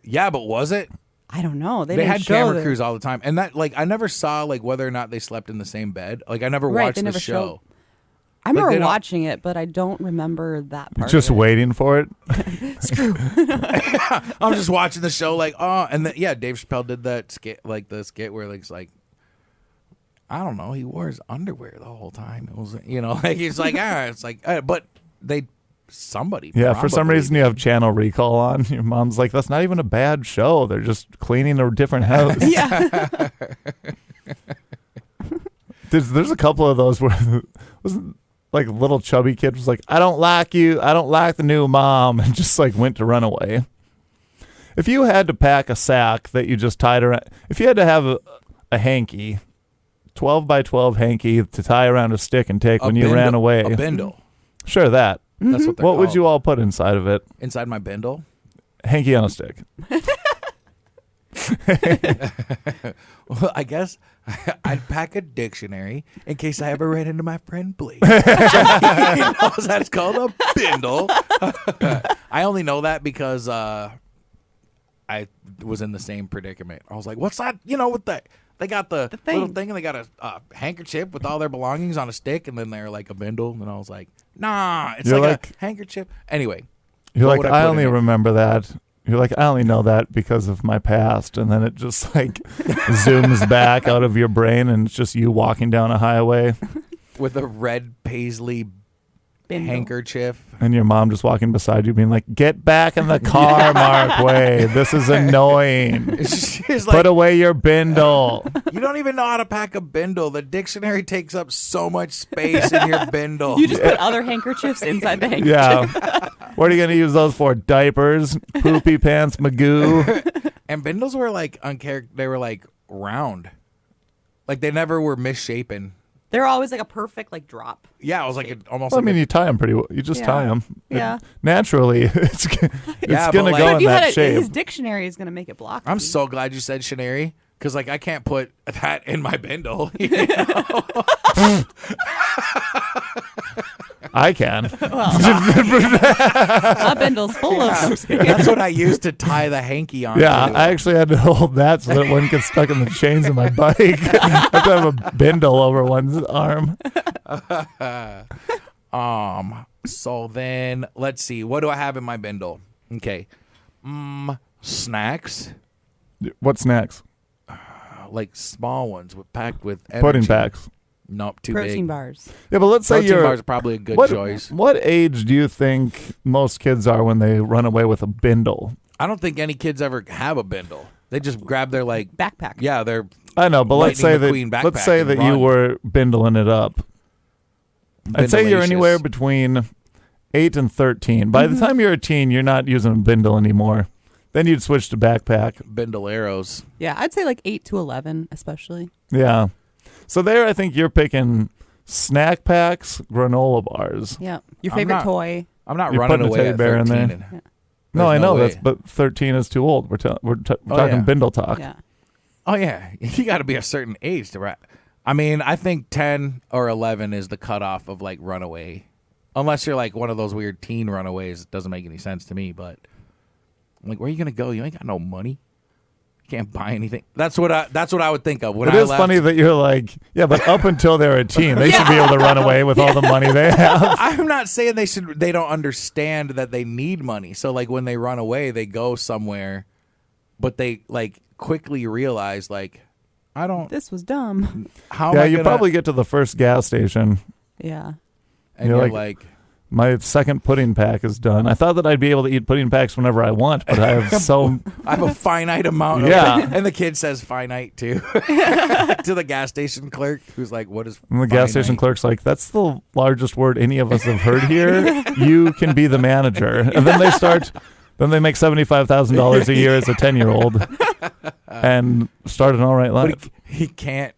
Yeah, but was it? I don't know. They, They didn't had show camera the- crews all the time, and that like I never saw like whether or not they slept in the same bed. Like I never Right, watched they the never show. showed- I Like, remember they don't- watching it, but I don't remember that part. Just of it. waiting for it. I'm just watching the show, like, oh, and then yeah, Dave Chappelle did that skit, like the skit where it's like, I don't know. He wore his underwear the whole time. It was, like he's like, it's like, but somebody. Yeah, for some probably reason you have Channel Recall on. Your mom's like, that's not even a bad show. They're just cleaning a different house. Yeah. There's a couple of those where wasn't like little chubby kid was like, I don't like you. I don't like the new mom, and just like went to run away. If you had to pack a sack that you just tied around, if you had to have a hanky, 12 by 12 hanky to tie around a stick and take when you ran away. A bindle. Sure, that. That's what they're What would called. you all put inside of it? Inside my bindle? Hanky on a stick. Well, I guess I'd pack a dictionary in case I ever ran into my friend Blake. He knows that it's called a bindle. I only know that because I was in the same predicament. I was like, what's that? With the... They got the little thing, and they got a handkerchief with all their belongings on a stick, and then they're like a bindle. And I was like, nah, it's like a handkerchief. Anyway. You're what like, would I put only in it? remember that. You're like, I only know that because of my past. And then it just like zooms back out of your brain, and it's just you walking down a highway. With a red paisley Bindle. handkerchief. And your mom just walking beside you being like, get back in the car, Marquay. This is annoying. She's like, Put away your bindle. you don't even know how to pack a bindle. The dictionary takes up so much space in your bindle. You just put other handkerchiefs inside the handkerchief. Yeah. What are you going to use those for? Diapers? Poopy pants? Magoo? And bindles were like they were like round. Like they never were misshapen. They're always like a perfect like drop. Yeah, it was like almost Well, I like mean, you tie them pretty well. You just tie them. Yeah. Naturally, it's Yeah, going to but, go like- in If you that had shape. his dictionary is going to make it blocky. I'm so glad you said shanary, because like I can't put that in my bindle. I can. My bindle's full of. That's what I used to tie the hanky on. Yeah, to. I actually had to hold that so that it wouldn't get stuck in the chains of my bike. I have to have a bindle over one's arm. So then let's see. What do I have in my bindle? Okay. Snacks. What snacks? Like small ones packed with energy. Pudding packs. Nope, too Protein big. bars. Yeah, but let's say Protein you're. bars are probably a good what, choice. What age do you think most kids are when they run away with a bindle? I don't think any kids ever have a bindle. They just grab their like Backpack. yeah, their I know, but let's say Lightning that McQueen backpack and you run. were bindling it up. I'd say you're bindleacious. anywhere between 8 and 13. By the time you're a teen, you're not using a bindle anymore. Then you'd switch to backpack. bindle arrows. Yeah, I'd say like 8 to 11, especially. Yeah. So there, I think you're picking snack packs, granola bars. Yeah. Your I'm favorite not- toy. I'm not You're running putting a away teddy at bear in 13. there. Yeah. No, I There's no know way. that's, but 13 is too old. We're talking yeah. bindle talk. Yeah. Oh yeah, you got to be a certain age to rat. I mean, I think 10 or 11 is the cutoff of like runaway, unless you're like one of those weird teen runaways. It doesn't make any sense to me. But I'm like, where are you gonna go? You ain't got no money. You can't buy anything. That's what I would think of when It I is left. funny that you're like, yeah, but up until they're a teen, they should be able to run away with all the money they have. I'm not saying they don't understand that they need money. So like when they run away, they go somewhere, but they like quickly realize like, I don't. This was dumb. How am Yeah, I you gonna, probably get to the first gas station. Yeah. and you're you're like- like My second pudding pack is done. I thought that I'd be able to eat pudding packs whenever I want, but I have so I have a finite amount. Yeah. And the kid says finite too to the gas station clerk, who's like, "What is?" and the gas station finite? clerk's like, that's the largest word any of us have heard here. You can be the manager. And then they make $75,000 a year as a 10-year-old and start an all right But life. he can't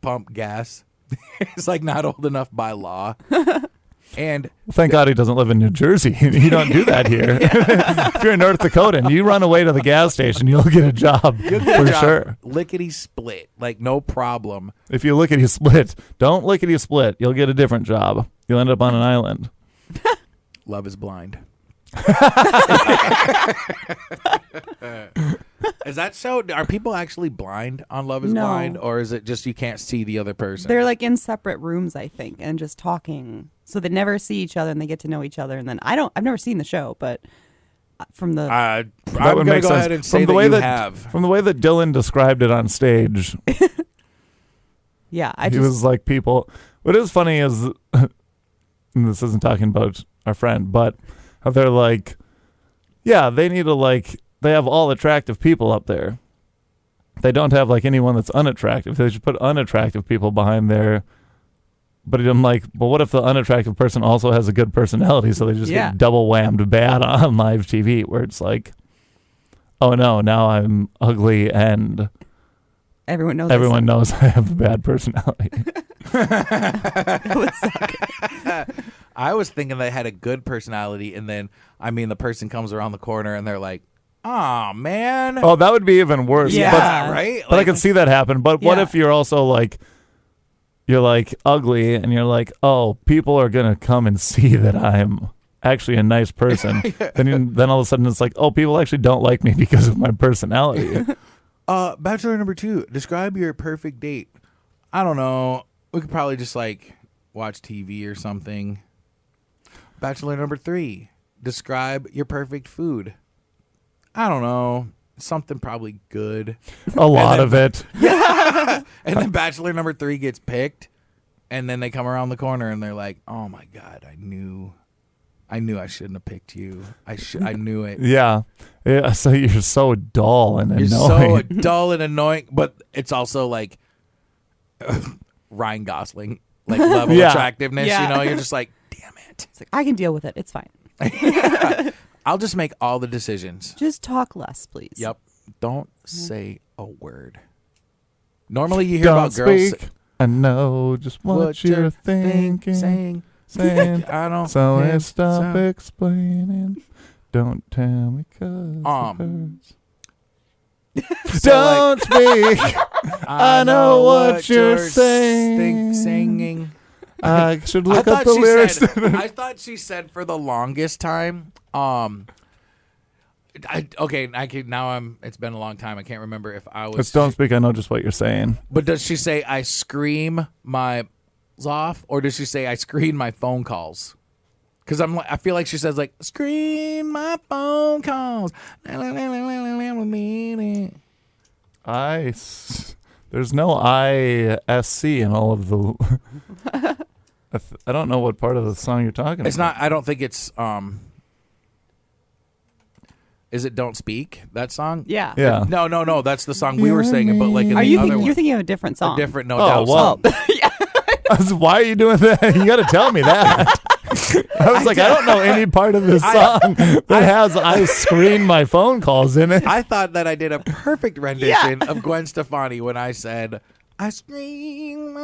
pump gas. He's like not old enough by law. And Thank God he doesn't live in New Jersey. You don't do that here. If you're in North Dakota and you run away to the gas station, you'll get a job for sure. lickety split, like no problem. If you lickety split, don't lickety split. You'll get a different job. You'll end up on an island. Love is blind. Is that so? Are people actually blind on Love is No. Blind, or is it just you can't see the other person? They're like in separate rooms, I think, and just talking. So they never see each other and they get to know each other. And then I've never seen the show, but from the I'm That would gonna make go sense. ahead and From say the that way you that- have. From the way that Dylan described it on stage, Yeah, He was like people. What is funny is, and this isn't talking about our friend, but how they're like, yeah, they need to like, they have all attractive people up there. They don't have like anyone that's unattractive. They should put unattractive people behind there. But I'm like, well, what if the unattractive person also has a good personality? So they just get double whammed bad on live TV, where it's like, oh no, now I'm ugly and everyone knows I have a bad personality. That would suck. I was thinking they had a good personality, and then the person comes around the corner and they're like, "Oh man." Oh, that would be even worse. Yeah, right. But I can see that happen. But what if you're also like, you're like ugly, and you're like, oh, people are gonna come and see that I'm actually a nice person. Then all of a sudden it's like, oh, people actually don't like me because of my personality. Bachelor number 2, describe your perfect date. I don't know. We could probably just like watch TV or something. Bachelor number 3, describe your perfect food. I don't know. Something probably good. A lot of it. Yeah. And then bachelor number 3 gets picked, and then they come around the corner and they're like, "Oh my God, I knew I shouldn't have picked you. I knew it." Yeah. So you're so dull and annoying. You're so dull and annoying, but it's also like Ryan Gosling, like level attractiveness. Yeah. You know, you're just like, damn it. It's like, I can deal with it. It's fine. I'll just make all the decisions. Just talk less, please. Yep. Don't say a word. Normally you hear Don't about girls. speak. I know just what you're thinking. Saying. I don't. So think stop so. explaining. Don't tell me 'cause it hurts. So, Don't speak. I know what you're saying. Singing. I should look up the lyrics. I thought she said for the longest time. It's been a long time. I can't remember if I was. It's don't speak. I know just what you're saying. But does she say I scream my off, or does she say I screen my phone calls? Because I feel like she says like screen my phone calls. There's no ISC in all of the. I don't know what part of the song you're talking It's about. not. I don't think it's. Is it "Don't Speak"? That song? Yeah. Yeah. No. That's the song we were singing, but like in Are the you other one, you're thinking of a different song? a different no Oh, doubt well. song. Yeah. Why are you doing that? You got to tell me that. I was like, I don't know any part of this song that has I screen my phone calls in it. I thought that I did a perfect rendition of Gwen Stefani when I said I scream.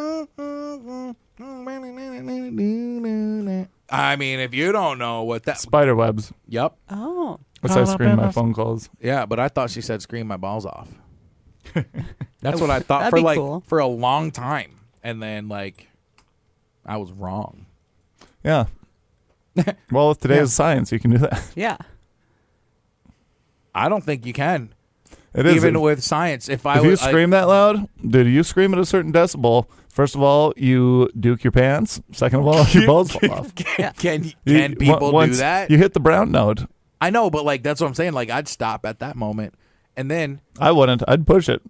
I mean, if you don't know what that. Spiderwebs. Yep. Oh. What's I screen my phone calls? Yeah, but I thought she said scream my balls off. That's what I thought That'd for be like cool. for a long time, and then like I was wrong. Yeah. Well, with today's science, you can do that. Yeah. I don't think you can. It is. Even If with science. If you scream that loud, dude, you scream at a certain decibel. First of all, you duke your pants. Second of all, your balls fall off. Can people do Once that? You hit the brown note. I know, but like that's what I'm saying. Like I'd stop at that moment, and then I wouldn't. I'd push it.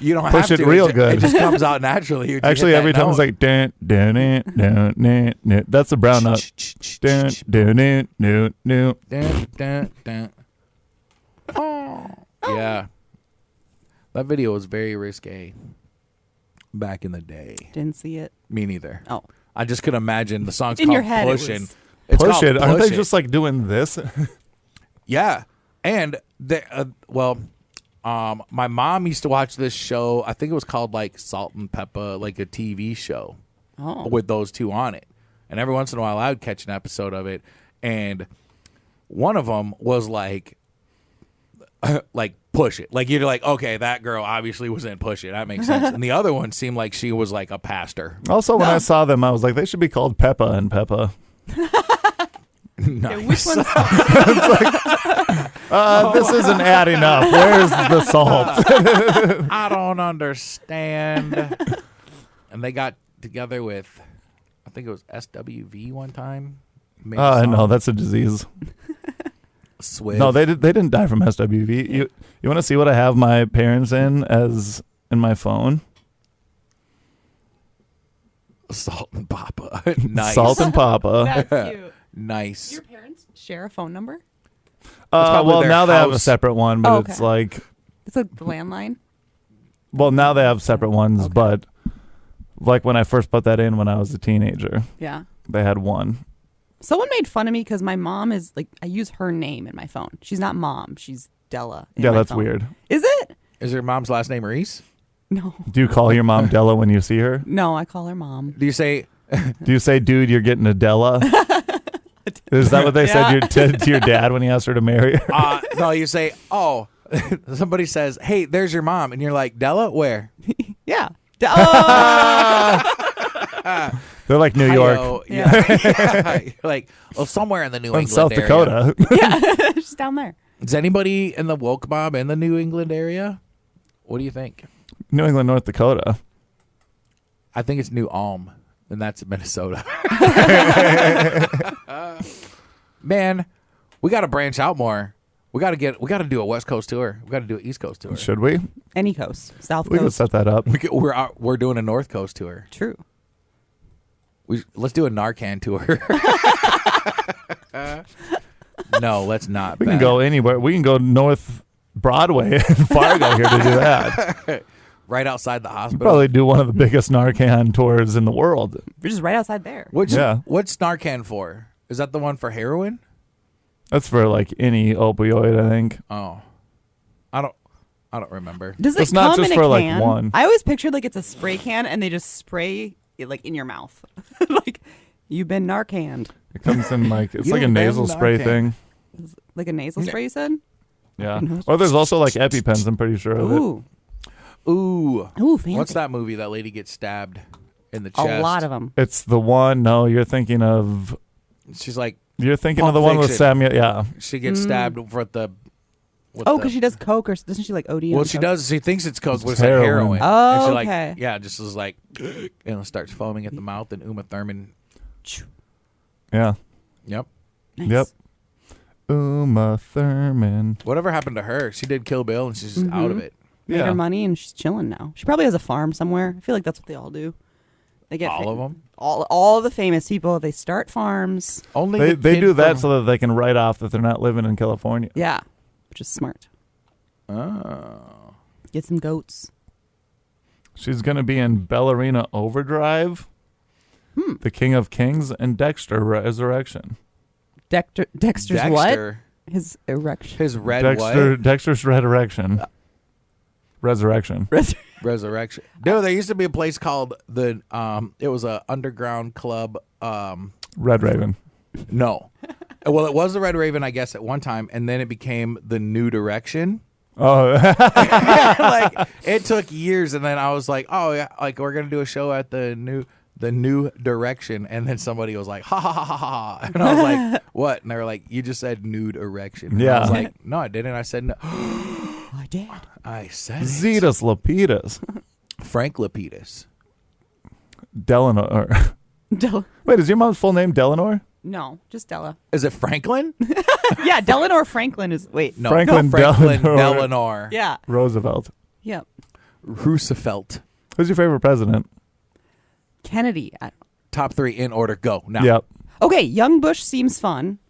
you don't Push have it to. real It good. just comes out naturally. You Actually, hit that every time it's note. like dun dun dun dun dun dun. That's the brown note. Dun dun dun dun dun. Dun, dun, dun. Oh. Yeah. That video was very risque back in the day. Didn't see it. Me neither. Oh. I just could imagine the song's In called your head, it Pushing. was- It's Push called it. Aren't Push they It. just like doing this? Yeah. And my mom used to watch this show. I think it was called like Salt and Pepper, like a TV show Oh. with those two on it. And every once in a while, I would catch an episode of it. And one of them was like Push It. Like you're like, okay, that girl obviously was in Push It. That makes sense. And the other one seemed like she was like a pastor. Also, when I saw them, I was like, they should be called Peppa and Peppa. Nice. Which one's This isn't adding up. Where's the salt? I don't understand. And they got together with, I think it was SWV one time. Made a song. No, that's a disease. Swift. No, they didn't die from SWV. You want to see what I have my parents in my phone? Salt and Papa. Nice. Salt and Papa. That's cute. Nice. Your parents share a phone number? probably Well, their now they have a house. separate one, but Oh, it's okay. like, It's like the landline. well, now they have separate ones, Okay. but like when I first put that in when I was a teenager, Yeah. they had one. Someone made fun of me because my mom is like, I use her name in my phone. She's not Mom. She's Della. in Yeah, my that's phone. weird. Is it? Is your mom's last name Reese? No. Do you call your mom Della when you see her? No, I call her Mom. Do you say Do you say, dude, you're getting a Della? Is that what they said to your dad when he asked her to marry her? no, you say, oh, somebody says, hey, there's your mom. And you're like, Della, where? Yeah. Oh! They're like New York. Hi-yo. Yeah. Yeah. You're like, well, somewhere in the New From England South area. Dakota. Yeah. Just down there. Is anybody in the woke mob in the New England area? What do you think? New England, North Dakota. I think it's New Ulm, and that's Minnesota. Man, we got to branch out more. We got to do a West Coast tour. We got to do an East Coast tour. Should we? Any coast. South We could coast. set that up. We're doing a North Coast tour. True. Let's do a Narcan tour. No, let's not. We can go anywhere. We can go North Broadway and Fargo here to do that. right outside the hospital. Probably do one of the biggest Narcan tours in the world. We're just right outside there. What's Yeah. What's Narcan for? Is that the one for heroin? That's for like any opioid, I think. Oh, I don't remember. Does it It's not come just in a for, like, can? one. I always pictured like it's a spray can and they just spray it like in your mouth. Like you've been Narcaned. It comes in like, it's You like a been nasal spray Narcan. thing. Like a nasal spray, you said? Yeah. Or there's also like EpiPens, I'm pretty sure of it. Ooh. Ooh, Fancy. what's that movie? That lady gets stabbed in the chest. A lot of them. It's the one, no, you're thinking of She's like, the Pulp one with Fiction. Samuel, yeah. she gets stabbed for the. with Oh, the- because she does coke, or doesn't she like OD? Well, on she coke? does. She thinks it's coke, but it's heroin. like heroin. Oh, and she okay. Like, yeah, just is like, starts foaming at the mouth, and Uma Thurman. Yeah. Yep. Nice. Yep. Uma Thurman. Whatever happened to her? She did Kill Bill, and she's just out of it. Made her money and she's chilling now. She probably has a farm somewhere. I feel like that's what they all do. They get All of them. all the famous people. They start farms. Only They the kid do that from- so that they can write off that they're not living in California. Yeah, which is smart. Oh. Get some goats. She's going to be in Ballerina Overdrive, The King of Kings, and Dexter Resurrection. Dexter's what? Dexter. His erection. His red Dexter's Resurrection. Resurrection. Resurrection. Dude, there used to be a place called the it was a underground club. Red Raven. No. Well, it was the Red Raven, I guess, at one time, and then it became the New Direction. Oh, Like it took years, and then I was like, oh yeah, like we're gonna do a show at the New Direction, and then somebody was like, ha ha ha ha ha, and I was like, what? And they were like, you just said nude erection. And I was Yeah. like, no, I didn't. I said no. I did. I said it. Zetas Lapidus. Frank Lapidus. Delanor. Wait, is your mom's full name Delanor? No, just Della. Is it Franklin? Yeah, Delano Franklin is. Wait, No, Franklin Franklin Delano. Delano. yeah, Roosevelt. yep. Roosevelt. Who's your favorite president? Kennedy. Top 3 in order. Go now. Yep. Okay, young Bush seems fun.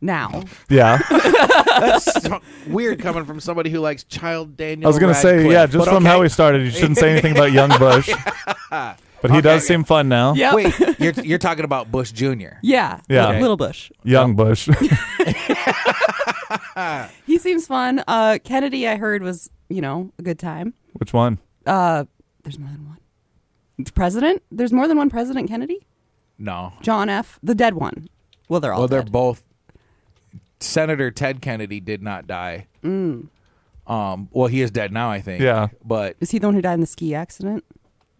Now, Yeah. That's weird coming from somebody who likes Child Daniel. I was going to say, Radcliffe, yeah, just but from okay. how we started, you shouldn't say anything about young Bush. But he does seem fun now. yep. Wait, you're talking about Bush Jr. Yeah, Yeah. Okay. Little Bush. Young Bush. He seems fun. Kennedy, I heard, was a good time. Which one? There's more than one. President? There's more than one President Kennedy? No. John F. The dead one. Well, they're all Well, they're dead. both. Senator Ted Kennedy did not die. Well, he is dead now, I think. Yeah. But Is he the one who died in the ski accident?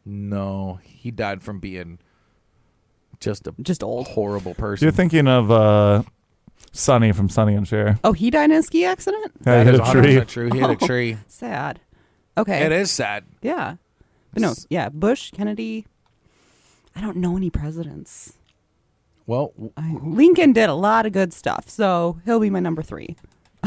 no, he died from being just old. horrible person. You're thinking of Sonny from Sonny and Cher. Oh, he died in a ski accident? Yeah, he That hit is a tree. 100% true. He hit a tree. Sad. Okay. It is sad. Yeah. But no, yeah, Bush, Kennedy. I don't know any presidents. Well, Lincoln did a lot of good stuff, so he'll be my number 3.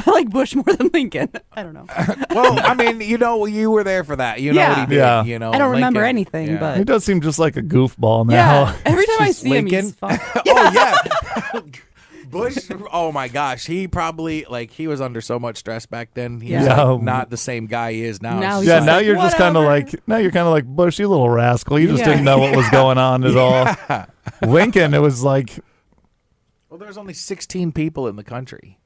I like Bush more than Lincoln. I don't know. Well, I mean, you were there for that. You know Yeah. what he did. Yeah. I don't remember Lincoln, anything, yeah. but He does seem just like a goofball now. yeah. Every time I Just see him, Lincoln? he's fun. Oh yeah. Bush, oh my gosh, he probably he was under so much stress back then. He's Yeah. not the same guy he is now. Now It's he's Yeah, just now like, you're just kind of whatever. like Bush, you little rascal. You just Yeah. didn't know what was going on at all. Lincoln, it was like, well, there's only 16 people in the country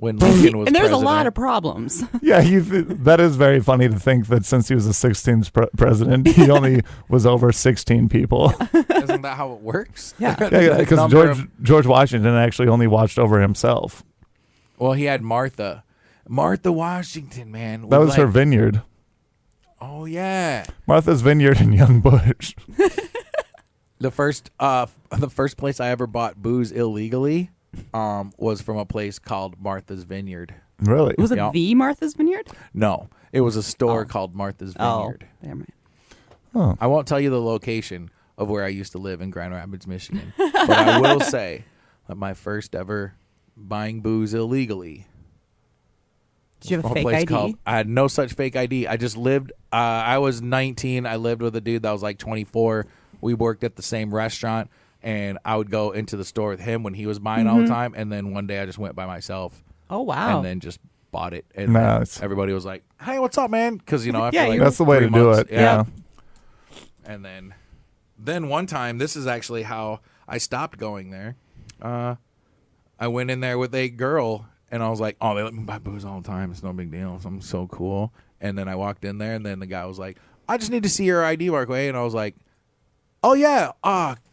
when Lincoln was And there's president. a lot of problems. yeah, that is very funny to think that since he was the 16th president, he only was over 16 people. Isn't that how it works? Yeah. Yeah, because Number of- George Washington actually only watched over himself. Well, he had Martha Washington, man. That was her vineyard. Oh yeah. Martha's Vineyard in Young Bush. The first place I ever bought booze illegally was from a place called Martha's Vineyard. Really? Was it Yeah. the Martha's Vineyard? No, it was a store Oh. called Martha's Oh, Vineyard. never mind. Oh. I won't tell you the location of where I used to live in Grand Rapids, Michigan, but I will say that my first ever buying booze illegally. Did you have a from fake place ID? I had no such fake ID. I just lived. I was 19. I lived with a dude that was like 24. We worked at the same restaurant, and I would go into the store with him when he was buying all the time. And then one day I just went by myself. Oh wow. And then just bought it. And Nice. then everybody was like, "Hey, what's up, man?" Because after Yeah, like That's the way 3 to do months, it. Yeah. And then one time, this is actually how I stopped going there. I went in there with a girl, and I was like, "Oh, they let me buy booze all the time. It's no big deal. I'm so cool." And then I walked in there, and then the guy was like, "I just need to see your ID, Marquay." And I was like, "Oh yeah,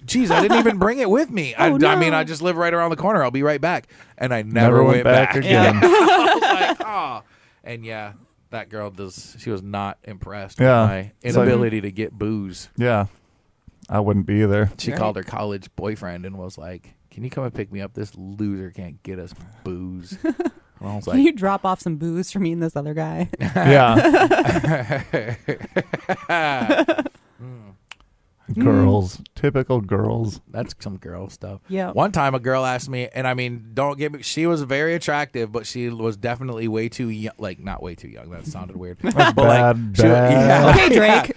geez, I didn't even bring it with me. I mean, I just live right around the corner. I'll be right back." And I never went back again. I was like, "Oh," and yeah, that girl she was not impressed Yeah. with my It's like- inability to get booze. Yeah. I wouldn't be either. She Right. called her college boyfriend and was like, "Can you come and pick me up? This loser can't get us booze." And I was Can like, you drop off some booze for me and this other guy? Yeah. Girls. Typical girls. "That's some girl stuff." Yeah. One time a girl asked me, and I mean, don't get me, she was very attractive, but she was definitely way too young. Like, not way too young. That sounded weird. But Bad, she, bad. Okay, Drake.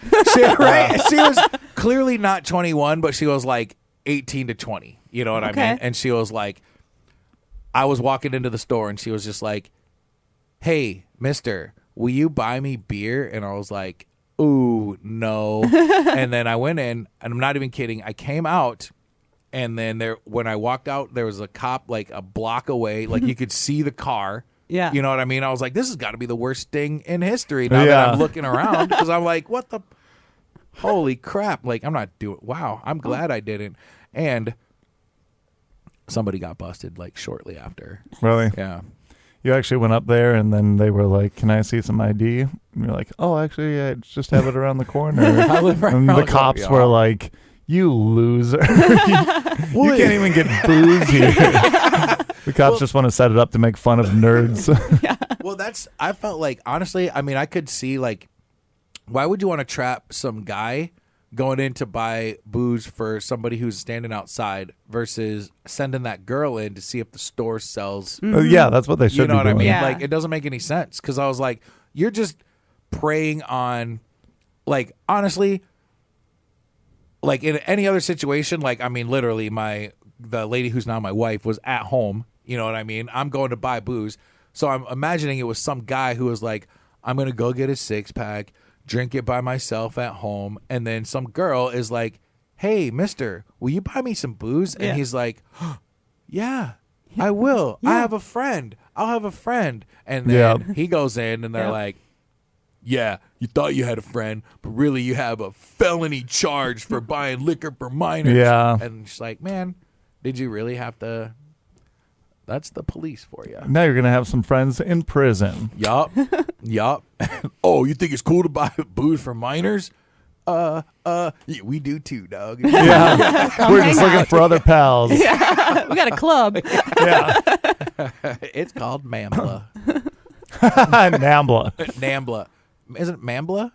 she was clearly not 21, but she was like 18 to 20. You know what I Okay. mean? And she was like, I was walking into the store, and she was just like, "Hey, mister, will you buy me beer?" And I was like, "Ooh, no." And then I went in, and I'm not even kidding. I came out, and then when I walked out, there was a cop like a block away. Like, you could see the car. Yeah. You know what I mean? I was like, this has got to be the worst thing in history now that Yeah. I'm looking around, because I'm like, what the holy crap. Like, I'm not doing, wow, I'm glad I didn't. And somebody got busted like shortly after. Really? Yeah. You actually went up there and then they were like, "Can I see some ID?" And you're like, "Oh, actually, I just have it around the corner." I live right And around the the cops corner. were like, "You loser. you can't even get booze here." The cops just want to set it up to make fun of nerds. Well, I felt like, honestly, I mean, I could see, like, why would you want to trap some guy going in to buy booze for somebody who's standing outside versus sending that girl in to see if the store sells. Yeah, that's what they should You know be what I doing. mean? Yeah. Like, it doesn't make any sense, because I was like, you're just preying on, like, honestly, like, in any other situation, like, I mean, literally, the lady who's now my wife was at home. You know what I mean? I'm going to buy booze. So I'm imagining it was some guy who was like, I'm going to go get a 6-pack, drink it by myself at home. And then some girl is like, "Hey, mister, will you buy me some booze?" And Yeah. he's like, "Yeah, I will. I have a friend. I'll have a friend." And then he goes in and they're Yep. like, "Yeah, you thought you had a friend, but really you have a felony charge for buying liquor for minors." Yeah. And she's like, "Man, did you really have to? That's the police for you." Now you're going to have some friends in prison. Yup. Yup. "Oh, you think it's cool to buy booze for minors?" Yeah, we do too, dog. Yeah. We're just hang looking out. for other pals. We got a club. Yeah. It's called Mambla. Nambla. Nambla. Isn't it Mambla?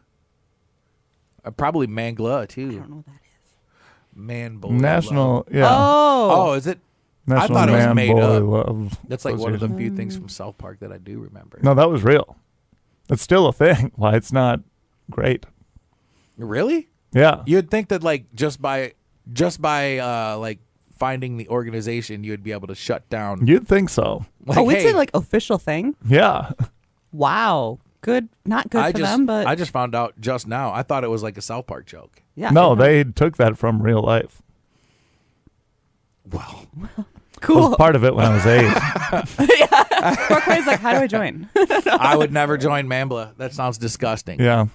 Probably Mangla, too. I don't know what that is. Manbla. National. Yeah. Oh, Oh. is it? National thought it was Man made Boy up. Love That's like one of the Association. few things from South Park that I do remember. No, that was real. It's still a thing. Why it's not great. Really? Yeah. You'd think that like just by like finding the organization, you'd be able to shut down. You'd think so. Like, it's hey, a like official thing. Yeah. Wow, good, not good for them, but I just found out just now. I thought it was like a South Park joke. yeah. No, they took that from real life. Well, I cool. was part of it when I was 8. Marquay's like, how do I join? I would never join Mambla. That sounds disgusting. Yeah.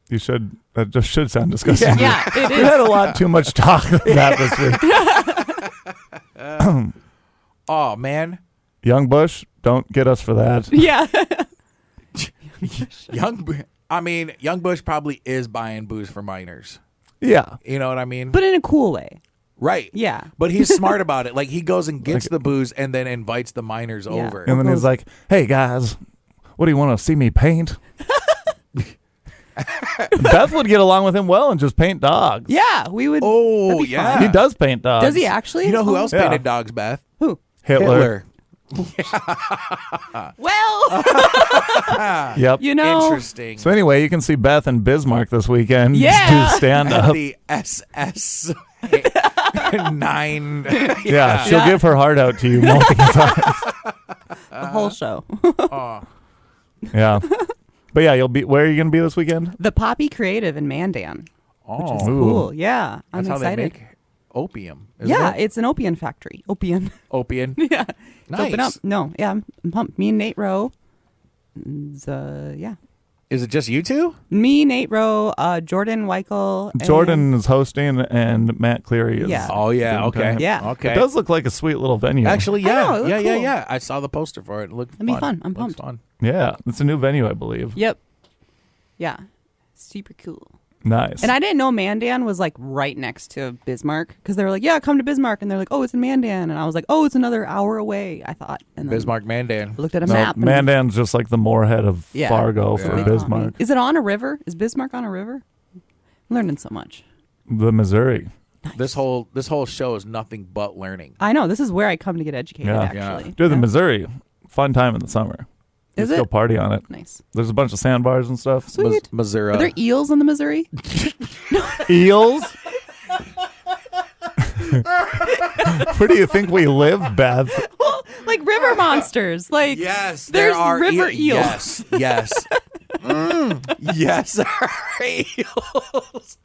You should. That just should sound disgusting. Yeah, it We is. had a lot too much talk of that this week. Oh man, Young Bush, don't get us for that. Yeah. Young Bush probably is buying booze for minors. Yeah. You know what I mean? But in a cool way. Right. Yeah. But he's smart about it. Like he goes and gets the booze and then invites the minors Yeah. over. And then he's like, hey, guys, what do you want to see me paint? Beth would get along with him well and just paint dogs. Yeah, we would. Oh, that'd be yeah. fun. He does paint dogs. Does he actually? You know who else Yeah. painted dogs, Beth? Who? Hitler. Well, Yep. you know. Interesting. So anyway, you can see Beth and Bismarck this weekend. Yeah. Do stand At up. the SS 9. Yeah, she'll Yeah. give her heart out to you multiple times. The whole show. Oh, Yeah. But yeah, you'll be. Where are you going to be this weekend? The Poppy Creative in Mandan. oh. Ooh. Cool. Yeah, I'm That's how excited. they make opium. Isn't Yeah, it? it's an opium factory. Opium. Opium. Yeah. Nice. Open up. No, yeah, I'm pumped. Me and Nate Rowe. Yeah. Is it just you two? Me, Nate Rowe, Jordan Weichel. and- Jordan is hosting and Matt Cleary is. Yeah. Oh yeah. doing Okay. time. Yeah. Okay. It does look like a sweet little venue. Actually, I yeah. know, it looked yeah. cool. I saw the poster for it. It looked It'll be fun. I'm Looks pumped. fun. Yeah, it's a new venue, I believe. Yep. Yeah. Super cool. Nice. And I didn't know Mandan was like right next to Bismarck because they were like, yeah, come to Bismarck. And they're like, oh, it's in Mandan. And I was like, oh, it's another hour away, I thought. And then Bismarck Mandan. I looked at a No, map. and- Mandan's just like the Moorhead of Yeah. Fargo for Yeah. Bismarck. Is it on a river? Is Bismarck on a river? I'm learning so much. The Missouri. This whole show is nothing but learning. I know. This is where I come to get educated, Yeah. actually. Dude, the Yeah. Missouri. Fun time in the summer. Is Let's go it? party on it. Nice. There's a bunch of sandbars and stuff. Sweet. Missouri. Are there eels in the Missouri? Eels? Where do you think we live, Beth? Like river monsters. Like Yes, there's there are river eel- eels. Yes, yes, there are eels.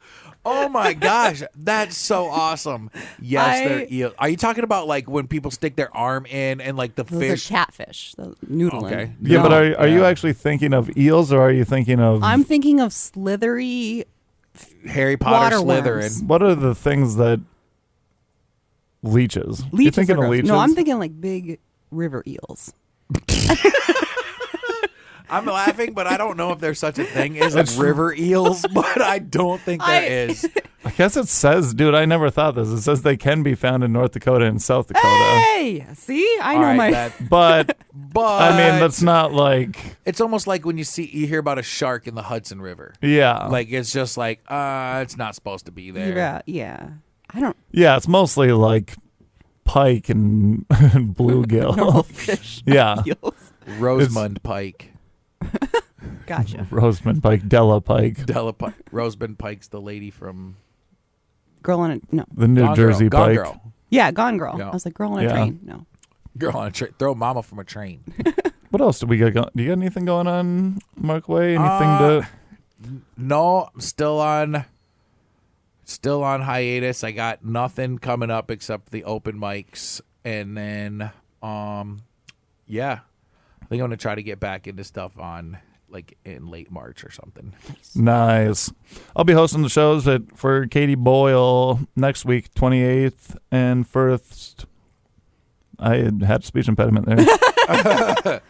Oh my gosh, that's so awesome. Yes, they're eels. Are you talking about like when people stick their arm in and like the Those fish? are catfish. The noodling. Okay. Yeah, but No. are you Yeah. actually thinking of eels or are you thinking of I'm thinking of slithery. Harry Potter Water Slytherin. worms. what are the things that leeches? You Leeches thinking are of gross. leeches? No, I'm thinking like big river eels. I'm laughing, but I don't know if there's such a thing as river eels, but I don't think there is. I guess it says, dude, I never thought this. It says they can be found in North Dakota and South Dakota. Hey, see, I All know right, my. But but I mean, that's not like, it's almost like when you hear about a shark in the Hudson River. yeah. Like it's just like it's not supposed to be there. Yeah, yeah. I don't. Yeah, it's mostly like pike and, and bluegill. Fish. Yeah. Eels. Rosamund Pike. Gotcha. Roseman pike, Della pike, Della Pike. Rosamund Pike's the lady from Girl on a no. the New Gone Jersey Girl. Gone pike. Girl. Yeah, Gone Girl. Yeah. I was like, girl on a Yeah. train. No. Girl on a train. Throw mama from a train. What else do we got? Do you got anything going on, Marquay? Anything to? No, I'm still on hiatus. I got nothing coming up except the open mics, and then yeah, I think I'm gonna try to get back into stuff on like in late March or something. Nice. I'll be hosting the shows for Katie Boyle next week, 28th and 1st. I had a speech impediment there.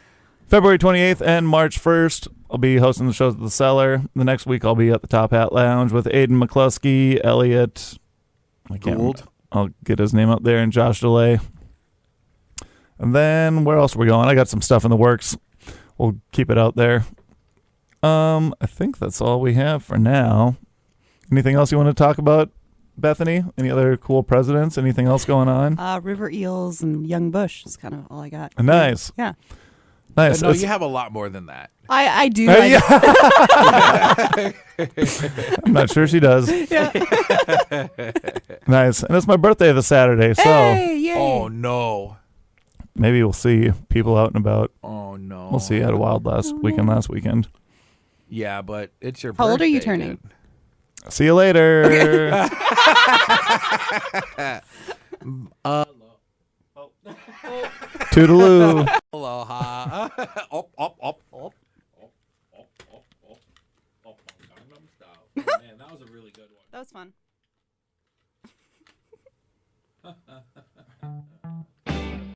February 28th and March 1st, I'll be hosting the shows at the Cellar. The next week, I'll be at the Top Hat Lounge with Aiden McCluskey, Elliot. I can't Gould. remember. I'll get his name up there, and Josh DeLay. And then where else are we going? I got some stuff in the works. We'll keep it out there. I think that's all we have for now. Anything else you want to talk about? Bethany? Any other cool presidents? Anything else going on? River Eels and Young Bush is kind of all I got. Nice. Yeah. Nice. No, you have a lot more than that. I do. Yeah. I'm not sure she does. Yeah. Nice. And it's my birthday this Saturday, so Hey, yay. Oh no. maybe we'll see people out and about. Oh no. We'll see. I had a wild last weekend. Yeah, but it's your How old are you birthday, turning? dude. See you later. Toodaloo. Aloha.